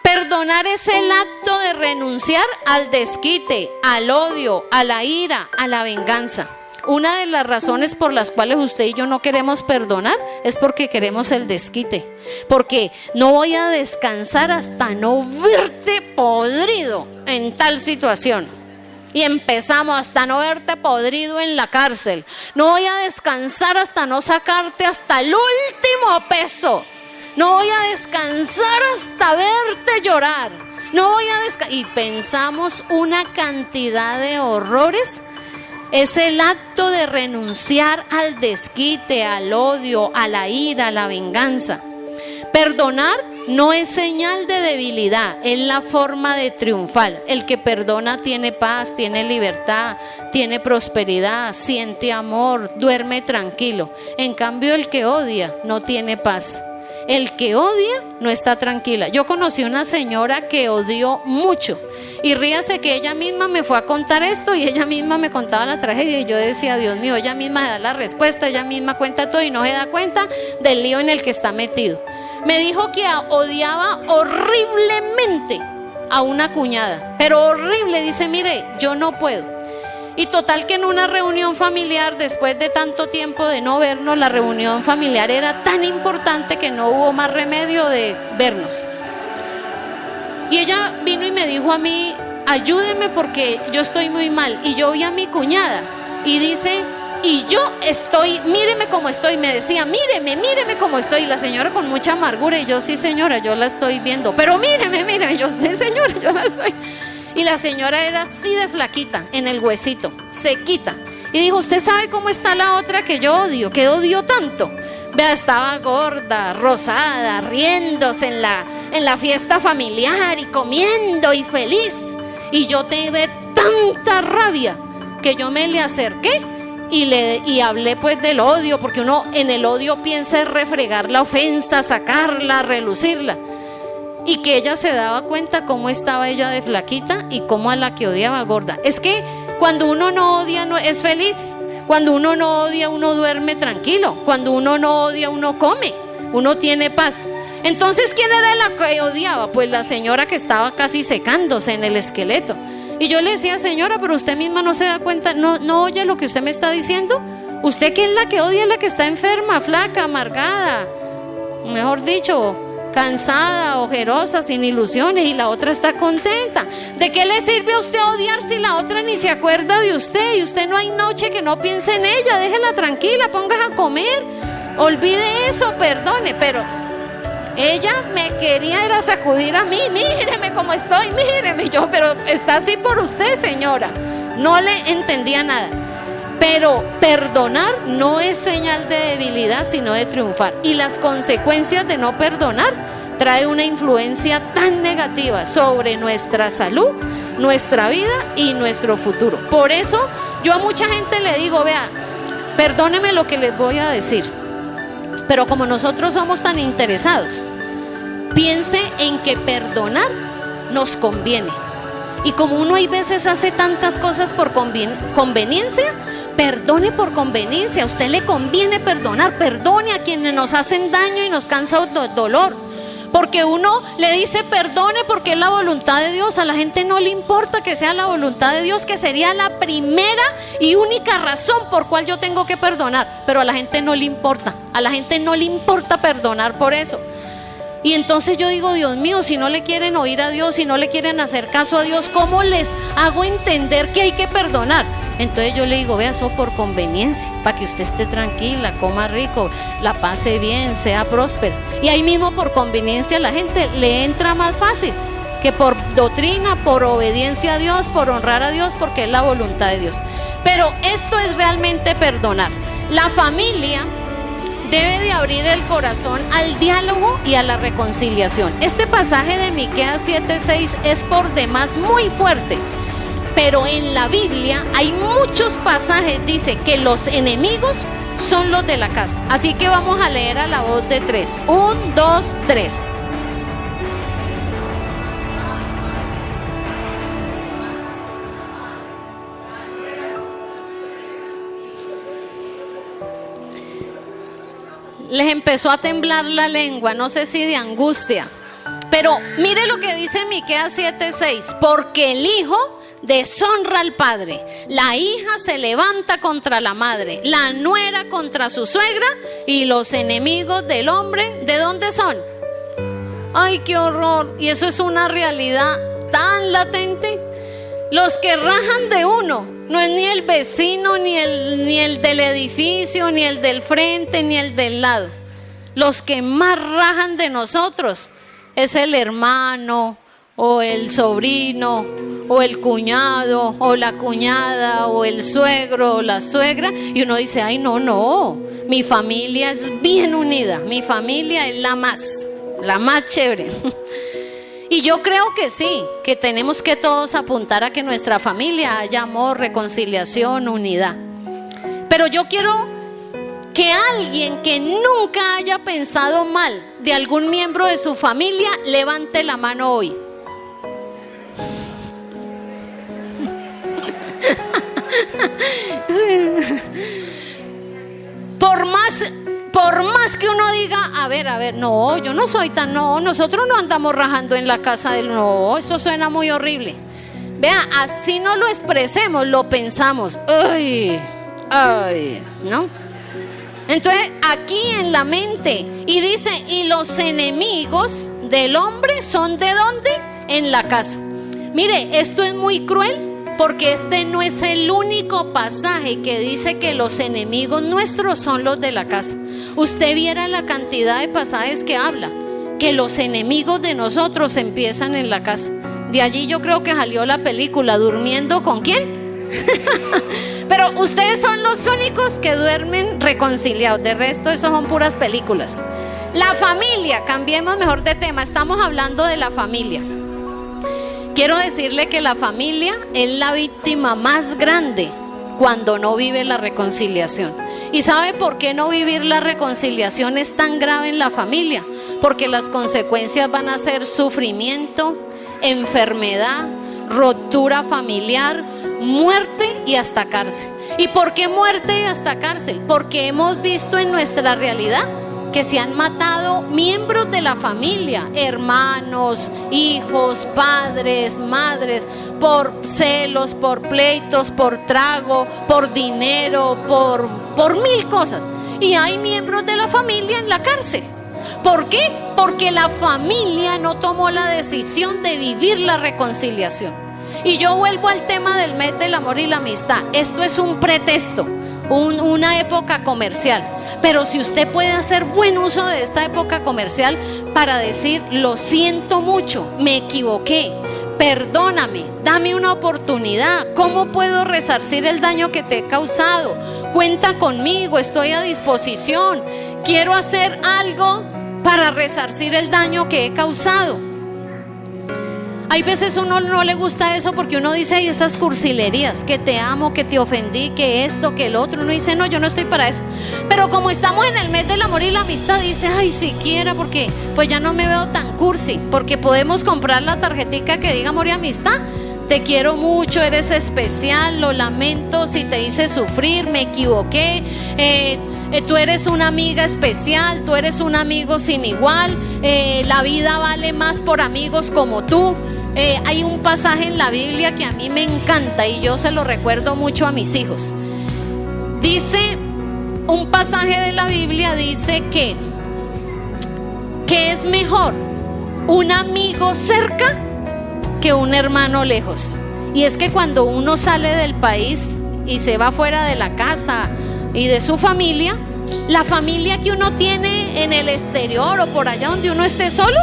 S2: Perdonar es el acto de renunciar al desquite, al odio, a la ira, a la venganza. Una de las razones por las cuales usted y yo no queremos perdonar es porque queremos el desquite. Porque no voy a descansar hasta no verte podrido en tal situación. Y empezamos hasta no verte podrido en la cárcel. No voy a descansar hasta no sacarte hasta el último peso. No voy a descansar hasta verte llorar. no voy a y pensamos una cantidad de horrores. Es el acto de renunciar al desquite, al odio, a la ira, a la venganza. Perdonar no es señal de debilidad, es la forma de triunfar. El que perdona tiene paz, tiene libertad, tiene prosperidad, siente amor, duerme tranquilo. En cambio, el que odia no tiene paz. El que odia no está tranquila. Yo conocí una señora que odió mucho. Y ríase que ella misma me fue a contar esto y ella misma me contaba la tragedia. Y yo decía, Dios mío, ella misma da la respuesta, ella misma cuenta todo y no se da cuenta del lío en el que está metido. Me dijo que odiaba horriblemente a una cuñada, pero horrible. Dice, mire, yo no puedo. Y total que en una reunión familiar, después de tanto tiempo de no vernos, la reunión familiar era tan importante que no hubo más remedio de vernos. Y ella vino y me dijo a mí, ayúdeme porque yo estoy muy mal. Y yo vi a mi cuñada y dice, y yo estoy, míreme cómo estoy. Me decía, míreme cómo estoy. Y la señora con mucha amargura, y yo, sí señora, yo la estoy viendo. Pero míreme, yo, sí señora, yo la estoy. Y la señora era así de flaquita, en el huesito, sequita. Y dijo, ¿usted sabe cómo está la otra que yo odio, que odio tanto? Vea, estaba gorda, rosada, riéndose en la fiesta familiar y comiendo y feliz. Y yo tuve tanta rabia que yo me le acerqué y hablé pues del odio, porque uno en el odio piensa en refregar la ofensa, sacarla, relucirla. Y que ella se daba cuenta cómo estaba ella de flaquita y cómo a la que odiaba gorda. Es que cuando uno no odia, no es feliz. Cuando uno no odia, uno duerme tranquilo. Cuando uno no odia, uno come, uno tiene paz. Entonces, ¿quién era la que odiaba? Pues la señora que estaba casi secándose en el esqueleto. Y yo le decía, señora, pero usted misma no se da cuenta, no oye lo que usted me está diciendo. Usted que es la que odia, es la que está enferma, flaca, amargada, mejor dicho, cansada, ojerosa, sin ilusiones, y la otra está contenta. ¿De qué le sirve a usted odiar si la otra ni se acuerda de usted? Y usted no hay noche que no piense en ella. Déjela tranquila, póngase a comer, olvide eso, perdone. Pero ella me quería era sacudir a mí. Míreme cómo estoy, míreme. Yo, pero está así por usted, señora. No le entendía nada. Pero perdonar no es señal de debilidad, sino de triunfar. Y las consecuencias de no perdonar trae una influencia tan negativa sobre nuestra salud, nuestra vida y nuestro futuro. Por eso yo a mucha gente le digo, vea, perdóneme lo que les voy a decir, pero como nosotros somos tan interesados, piense en que perdonar nos conviene. Y como uno hay veces hace tantas cosas por conveniencia, perdone por conveniencia. A usted le conviene perdonar. Perdone a quienes nos hacen daño y nos causa dolor. Porque uno le dice perdone porque es la voluntad de Dios. A la gente no le importa que sea la voluntad de Dios, que sería la primera y única razón por cual yo tengo que perdonar. Pero a la gente no le importa. A la gente no le importa perdonar por eso. Y entonces yo digo, Dios mío, si no le quieren oír a Dios, si no le quieren hacer caso a Dios, ¿cómo les hago entender que hay que perdonar? Entonces yo le digo, vea, eso por conveniencia, para que usted esté tranquila, coma rico, la pase bien, sea próspera. Y ahí mismo por conveniencia la gente le entra más fácil que por doctrina, por obediencia a Dios, por honrar a Dios, porque es la voluntad de Dios. Pero esto es realmente perdonar. La familia debe de abrir el corazón al diálogo y a la reconciliación. Este pasaje de Miqueas 7:6 es por demás muy fuerte. Pero en la Biblia hay muchos pasajes, dice que los enemigos son los de la casa. Así que vamos a leer a la voz de 3. 1, 2, 3. Les empezó a temblar la lengua, no sé si de angustia. Pero mire lo que dice Miqueas 7:6. Porque el hijo deshonra al padre, la hija se levanta contra la madre, la nuera contra su suegra, y los enemigos del hombre, ¿de dónde son? Ay, qué horror. Y eso es una realidad tan latente. Los que rajan de uno no es ni el vecino, ni el del edificio, ni el del frente, ni el del lado. Los que más rajan de nosotros es el hermano o el sobrino, o el cuñado, o la cuñada, o el suegro, o la suegra, y uno dice, ay, no, mi familia es bien unida, mi familia es la más chévere. Y yo creo que sí, que tenemos que todos apuntar a que en nuestra familia haya amor, reconciliación, unidad. Pero yo quiero que alguien que nunca haya pensado mal de algún miembro de su familia levante la mano hoy. Por más que uno diga, a ver, no, yo no soy tan, no, nosotros no andamos rajando en la casa del, no, esto suena muy horrible. Vea, así no lo expresemos, lo pensamos, ay, ¿no? Entonces, aquí en la mente, y dice, y los enemigos del hombre son ¿de dónde? En la casa. Mire, esto es muy cruel, porque este no es el único pasaje que dice que los enemigos nuestros son los de la casa. Usted viera la cantidad de pasajes que habla que los enemigos de nosotros empiezan en la casa. De allí yo creo que salió la película ¿Durmiendo con quién? Pero ustedes son los únicos que duermen reconciliados. De resto, eso son puras películas. La familia, cambiemos mejor de tema. Estamos hablando de la familia. Quiero decirle que la familia es la víctima más grande cuando no vive la reconciliación. ¿Y sabe por qué no vivir la reconciliación es tan grave en la familia? Porque las consecuencias van a ser sufrimiento, enfermedad, ruptura familiar, muerte y hasta cárcel. ¿Y por qué muerte y hasta cárcel? Porque hemos visto en nuestra realidad que se han matado miembros de la familia, hermanos, hijos, padres, madres, por celos, por pleitos, por trago, por dinero, por mil cosas. Y hay miembros de la familia en la cárcel. ¿Por qué? Porque la familia no tomó la decisión de vivir la reconciliación. Y yo vuelvo al tema del mes del amor y la amistad. Esto es un pretexto, una época comercial. Pero si usted puede hacer buen uso de esta época comercial para decir, lo siento mucho, me equivoqué, perdóname, dame una oportunidad, ¿cómo puedo resarcir el daño que te he causado? Cuenta conmigo, estoy a disposición, quiero hacer algo para resarcir el daño que he causado. Hay veces uno no le gusta eso porque uno dice, ay, esas cursilerías, que te amo, que te ofendí, que esto, que el otro. Uno dice, no, yo no estoy para eso. Pero como estamos en el mes del amor y la amistad, dice, ay, siquiera, porque pues ya no me veo tan cursi, porque podemos comprar la tarjetica que diga amor y amistad. Te quiero mucho, eres especial, lo lamento si te hice sufrir, me equivoqué, tú eres una amiga especial, tú eres un amigo sin igual, la vida vale más por amigos como tú. Hay un pasaje en la Biblia que a mí me encanta y yo se lo recuerdo mucho a mis hijos. Dice, un pasaje de la Biblia dice que es mejor un amigo cerca que un hermano lejos. Y es que cuando uno sale del país y se va fuera de la casa y de su familia, la familia que uno tiene en el exterior o por allá donde uno esté solo,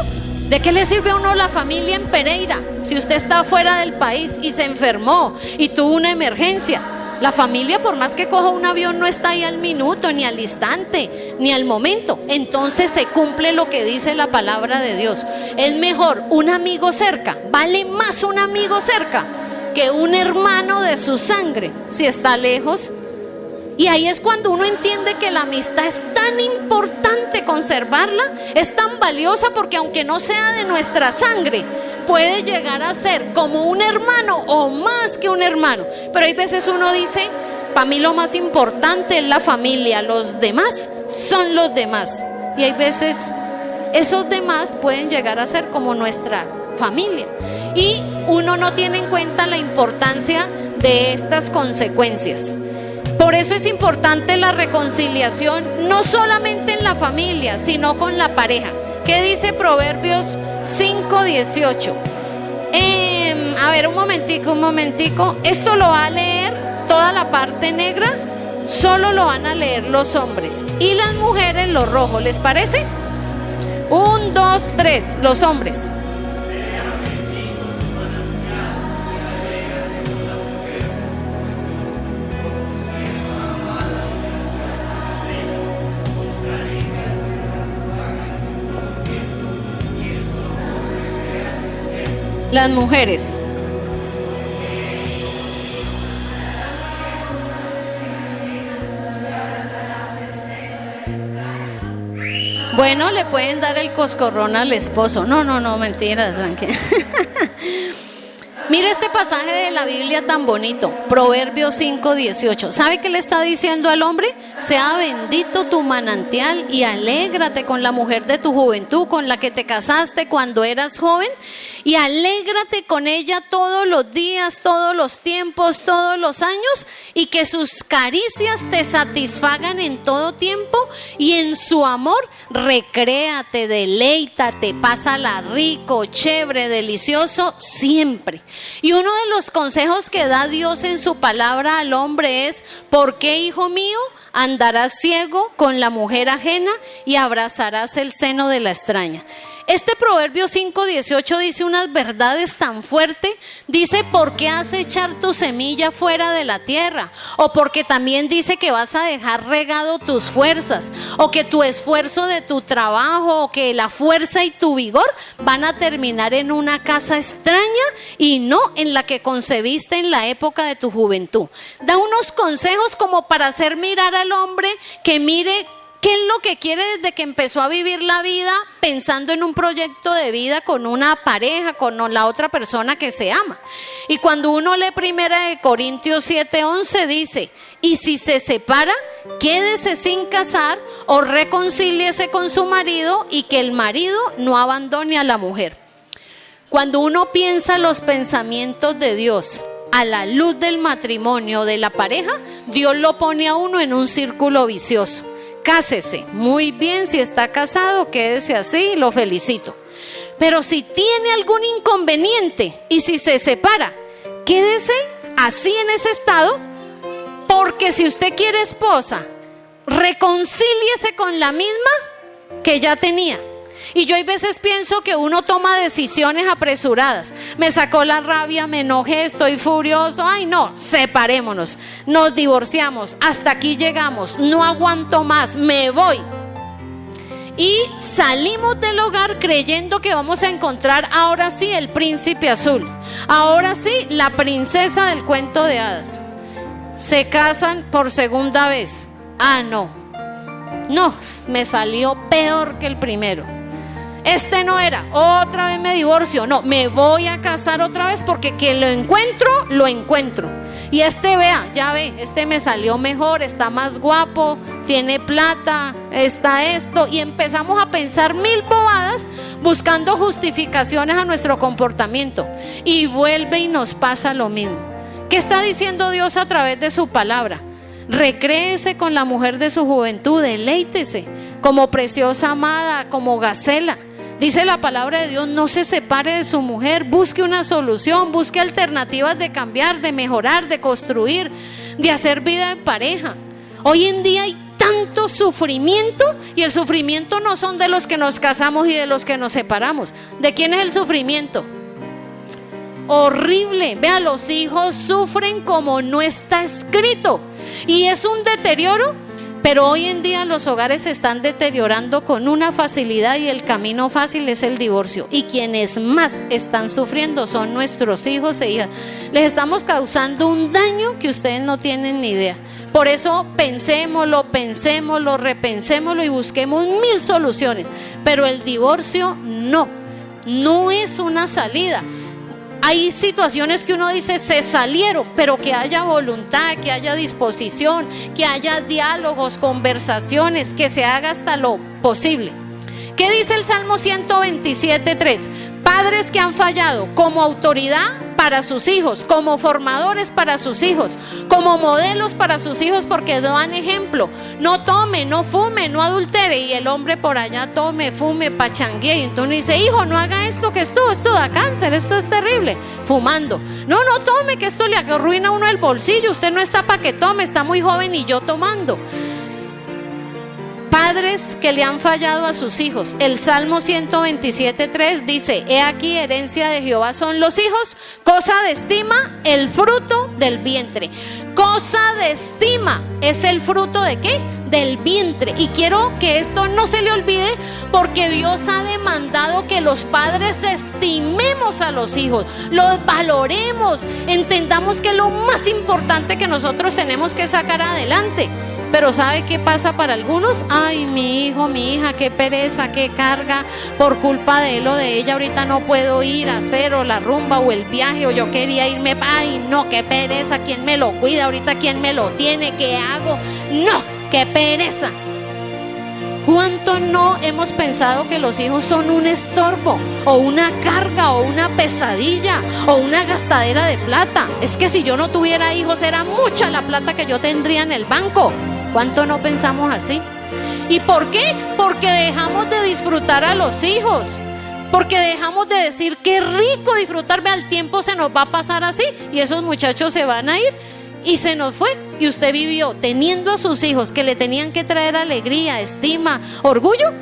S2: ¿de qué le sirve a uno la familia en Pereira si usted está fuera del país y se enfermó y tuvo una emergencia? La familia, por más que coja un avión, no está ahí al minuto, ni al instante, ni al momento. Entonces se cumple lo que dice la palabra de Dios. Es mejor un amigo cerca, vale más un amigo cerca que un hermano de su sangre si está lejos. Y ahí es cuando uno entiende que la amistad es tan importante conservarla, es tan valiosa, porque aunque no sea de nuestra sangre, puede llegar a ser como un hermano o más que un hermano. Pero hay veces uno dice, para mí lo más importante es la familia, los demás son los demás. Y hay veces esos demás pueden llegar a ser como nuestra familia. Y uno no tiene en cuenta la importancia de estas consecuencias. Por eso es importante la reconciliación, no solamente en la familia, sino con la pareja. ¿Qué dice Proverbios 5:18? A ver, un momentico. Esto lo va a leer toda la parte negra, solo lo van a leer los hombres. Y las mujeres lo rojo, ¿les parece? 1, 2, 3, los hombres. Las mujeres. Bueno, le pueden dar el coscorrón al esposo. No, mentiras, tranquila. Mire este pasaje de la Biblia tan bonito, Proverbios 5:18. ¿Sabe qué le está diciendo al hombre? Sea bendito tu manantial y alégrate con la mujer de tu juventud, con la que te casaste cuando eras joven, y alégrate con ella todos los días, todos los tiempos, todos los años, y que sus caricias te satisfagan en todo tiempo, y en su amor recréate, deleítate, pásala rico, chévere, delicioso siempre. Y uno de los consejos que da Dios en su palabra al hombre es: ¿por qué, hijo mío, andarás ciego con la mujer ajena y abrazarás el seno de la extraña? Este Proverbio 5:18 dice unas verdades tan fuertes. Dice: ¿por qué has de echar tu semilla fuera de la tierra? O porque también dice que vas a dejar regado tus fuerzas, o que tu esfuerzo de tu trabajo, o que la fuerza y tu vigor van a terminar en una casa extraña y no en la que concebiste en la época de tu juventud. Da unos consejos como para hacer mirar al hombre que mire ¿qué es lo que quiere desde que empezó a vivir la vida pensando en un proyecto de vida con una pareja, con la otra persona que se ama? Y cuando uno lee 1 Corintios 7:11 dice: y si se separa, quédese sin casar o reconcíliese con su marido, y que el marido no abandone a la mujer. Cuando uno piensa los pensamientos de Dios a la luz del matrimonio, de la pareja, Dios lo pone a uno en un círculo vicioso. Cásese, muy bien, si está casado, quédese así, lo felicito. Pero si tiene algún inconveniente y si se separa, quédese así en ese estado, porque si usted quiere esposa, reconcíliese con la misma que ya tenía. Y yo hay veces pienso que uno toma decisiones apresuradas. Me sacó la rabia, me enojé, estoy furioso. Ay no, separémonos, nos divorciamos, hasta aquí llegamos, no aguanto más, me voy. Y salimos del hogar creyendo que vamos a encontrar ahora sí el príncipe azul, ahora sí la princesa del cuento de hadas. Se casan por segunda vez. Ah no, me salió peor que el primero. Este no era, otra vez me divorcio. No, me voy a casar otra vez porque que lo encuentro. Y vea, ya ve, me salió mejor, está más guapo, tiene plata, está esto. Y empezamos a pensar 1000 bobadas buscando justificaciones a nuestro comportamiento. Y vuelve y nos pasa lo mismo. ¿Qué está diciendo Dios a través de su palabra? Recréese con la mujer de su juventud, deleítese como preciosa amada, como gacela. Dice la palabra de Dios: no se separe de su mujer, busque una solución, busque alternativas de cambiar, de mejorar, de construir, de hacer vida en pareja. Hoy en día hay tanto sufrimiento, y el sufrimiento no son de los que nos casamos y de los que nos separamos. ¿De quién es el sufrimiento? Horrible. Vea, los hijos sufren como no está escrito, y es un deterioro. Pero hoy en día los hogares se están deteriorando con una facilidad, y el camino fácil es el divorcio. Y quienes más están sufriendo son nuestros hijos e hijas. Les estamos causando un daño que ustedes no tienen ni idea. Por eso pensémoslo, repensémoslo y busquemos 1000 soluciones. Pero el divorcio no es una salida. Hay situaciones que uno dice se salieron, pero que haya voluntad, que haya disposición, que haya diálogos, conversaciones, que se haga hasta lo posible. ¿Qué dice el Salmo 127:3? Padres que han fallado como autoridad para sus hijos, como formadores para sus hijos, como modelos para sus hijos, porque dan ejemplo. No tome, no fume, no adultere. Y el hombre por allá tome, fume, pachanguee. Y entonces dice: hijo, no haga esto, que esto da cáncer, esto es terrible. Fumando. No tome, que esto le arruina a uno el bolsillo. Usted no está para que tome, está muy joven, y yo tomando. Padres que le han fallado a sus hijos. El Salmo 127:3 dice: he aquí, herencia de Jehová son los hijos, cosa de estima el fruto del vientre. Cosa de estima es el fruto ¿de qué? del vientre. Y quiero que esto no se le olvide, porque Dios ha demandado que los padres estimemos a los hijos, los valoremos, entendamos que es lo más importante que nosotros tenemos que sacar adelante. Pero ¿sabe qué pasa para algunos? Ay, mi hijo, mi hija, qué pereza, qué carga, por culpa de él o de ella ahorita no puedo ir a hacer o la rumba o el viaje, o yo quería irme, ay no, qué pereza, ¿quién me lo cuida ahorita? ¿Quién me lo tiene? ¿Qué hago? No, qué pereza. ¿Cuánto no hemos pensado que los hijos son un estorbo, o una carga, o una pesadilla, o una gastadera de plata? Es que si yo no tuviera hijos era mucha la plata que yo tendría en el banco. ¿Cuánto no pensamos así? ¿Y por qué? Porque dejamos de disfrutar a los hijos. Porque dejamos de decir qué rico disfrutar, vea, el tiempo se nos va a pasar así y esos muchachos se van a ir. Y se nos fue, y usted vivió teniendo a sus hijos que le tenían que traer alegría, estima, orgullo.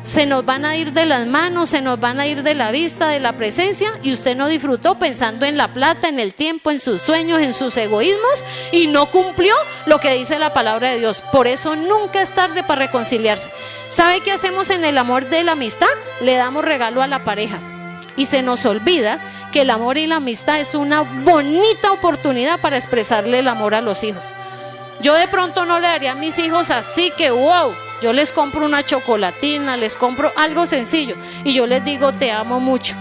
S2: Se nos van a ir de las manos, se nos van a ir de la vista, de la presencia, y usted no disfrutó pensando en la plata, en el tiempo, en sus sueños, en sus egoísmos, y no cumplió lo que dice la palabra de Dios. Por eso nunca es tarde para reconciliarse. ¿Sabe qué hacemos en el amor de la amistad? Le damos regalo a la pareja, y se nos olvida que el amor y la amistad es una bonita oportunidad para expresarle el amor a los hijos. Yo de pronto no le daría a mis hijos así que wow, yo les compro una chocolatina, les compro algo sencillo y yo les digo te amo mucho,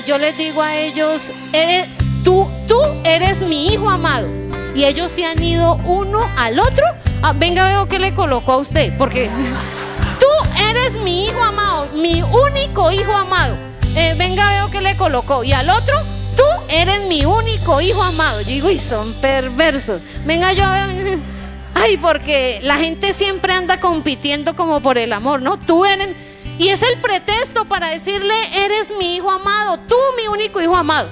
S2: yo les digo a ellos, tú eres mi hijo amado, y ellos se han ido uno al otro. Venga, veo que le colocó a usted, porque tú eres mi hijo amado, mi único hijo amado. Venga, veo que le colocó. Y al otro, tú eres mi único hijo amado. Yo digo, y son perversos. Venga, yo veo. Ay, porque la gente siempre anda compitiendo como por el amor, ¿no? Tú eres. Y es el pretexto para decirle, eres mi hijo amado, tú mi único hijo amado.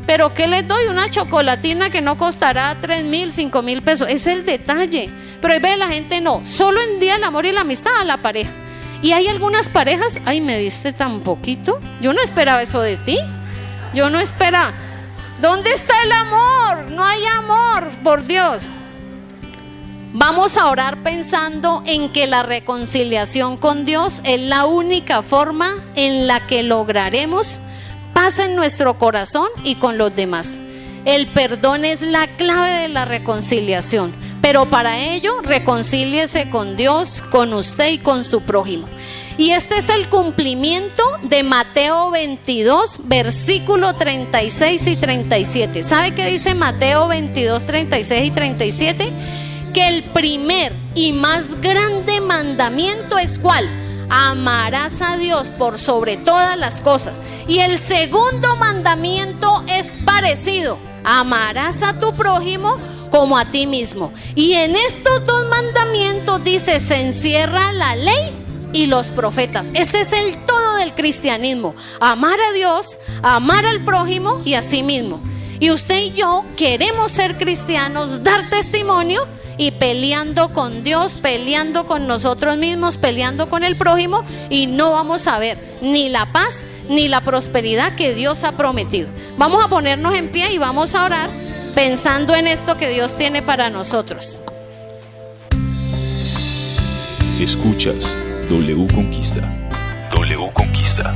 S2: Pero ¿qué les doy? Una chocolatina que no costará 3,000, 5,000 pesos. Es el detalle. Pero ahí ve, la gente no. Solo en día el amor y la amistad a la pareja. Y hay algunas parejas, ay, me diste tan poquito, yo no esperaba eso de ti, yo no esperaba. ¿Dónde está el amor? No hay amor, por Dios. Vamos a orar pensando en que la reconciliación con Dios es la única forma en la que lograremos paz en nuestro corazón y con los demás. El perdón es la clave de la reconciliación. Pero para ello, reconcíliese con Dios, con usted y con su prójimo. Y este es el cumplimiento de Mateo 22, versículo 36 y 37. ¿Sabe qué dice Mateo 22, 36 y 37? Que el primer y más grande mandamiento es ¿cuál? Amarás a Dios por sobre todas las cosas. Y el segundo mandamiento es parecido: amarás a tu prójimo como a ti mismo. Y en estos dos mandamientos dice, se encierra la ley y los profetas. Este es el todo del cristianismo: amar a Dios, amar al prójimo y a sí mismo. Y usted y yo queremos ser cristianos, dar testimonio, y peleando con Dios, peleando con nosotros mismos, peleando con el prójimo, y no vamos a ver ni la paz ni la prosperidad que Dios ha prometido. Vamos a ponernos en pie y vamos a orar pensando en esto que Dios tiene para nosotros.
S1: Escuchas W Conquista. W Conquista.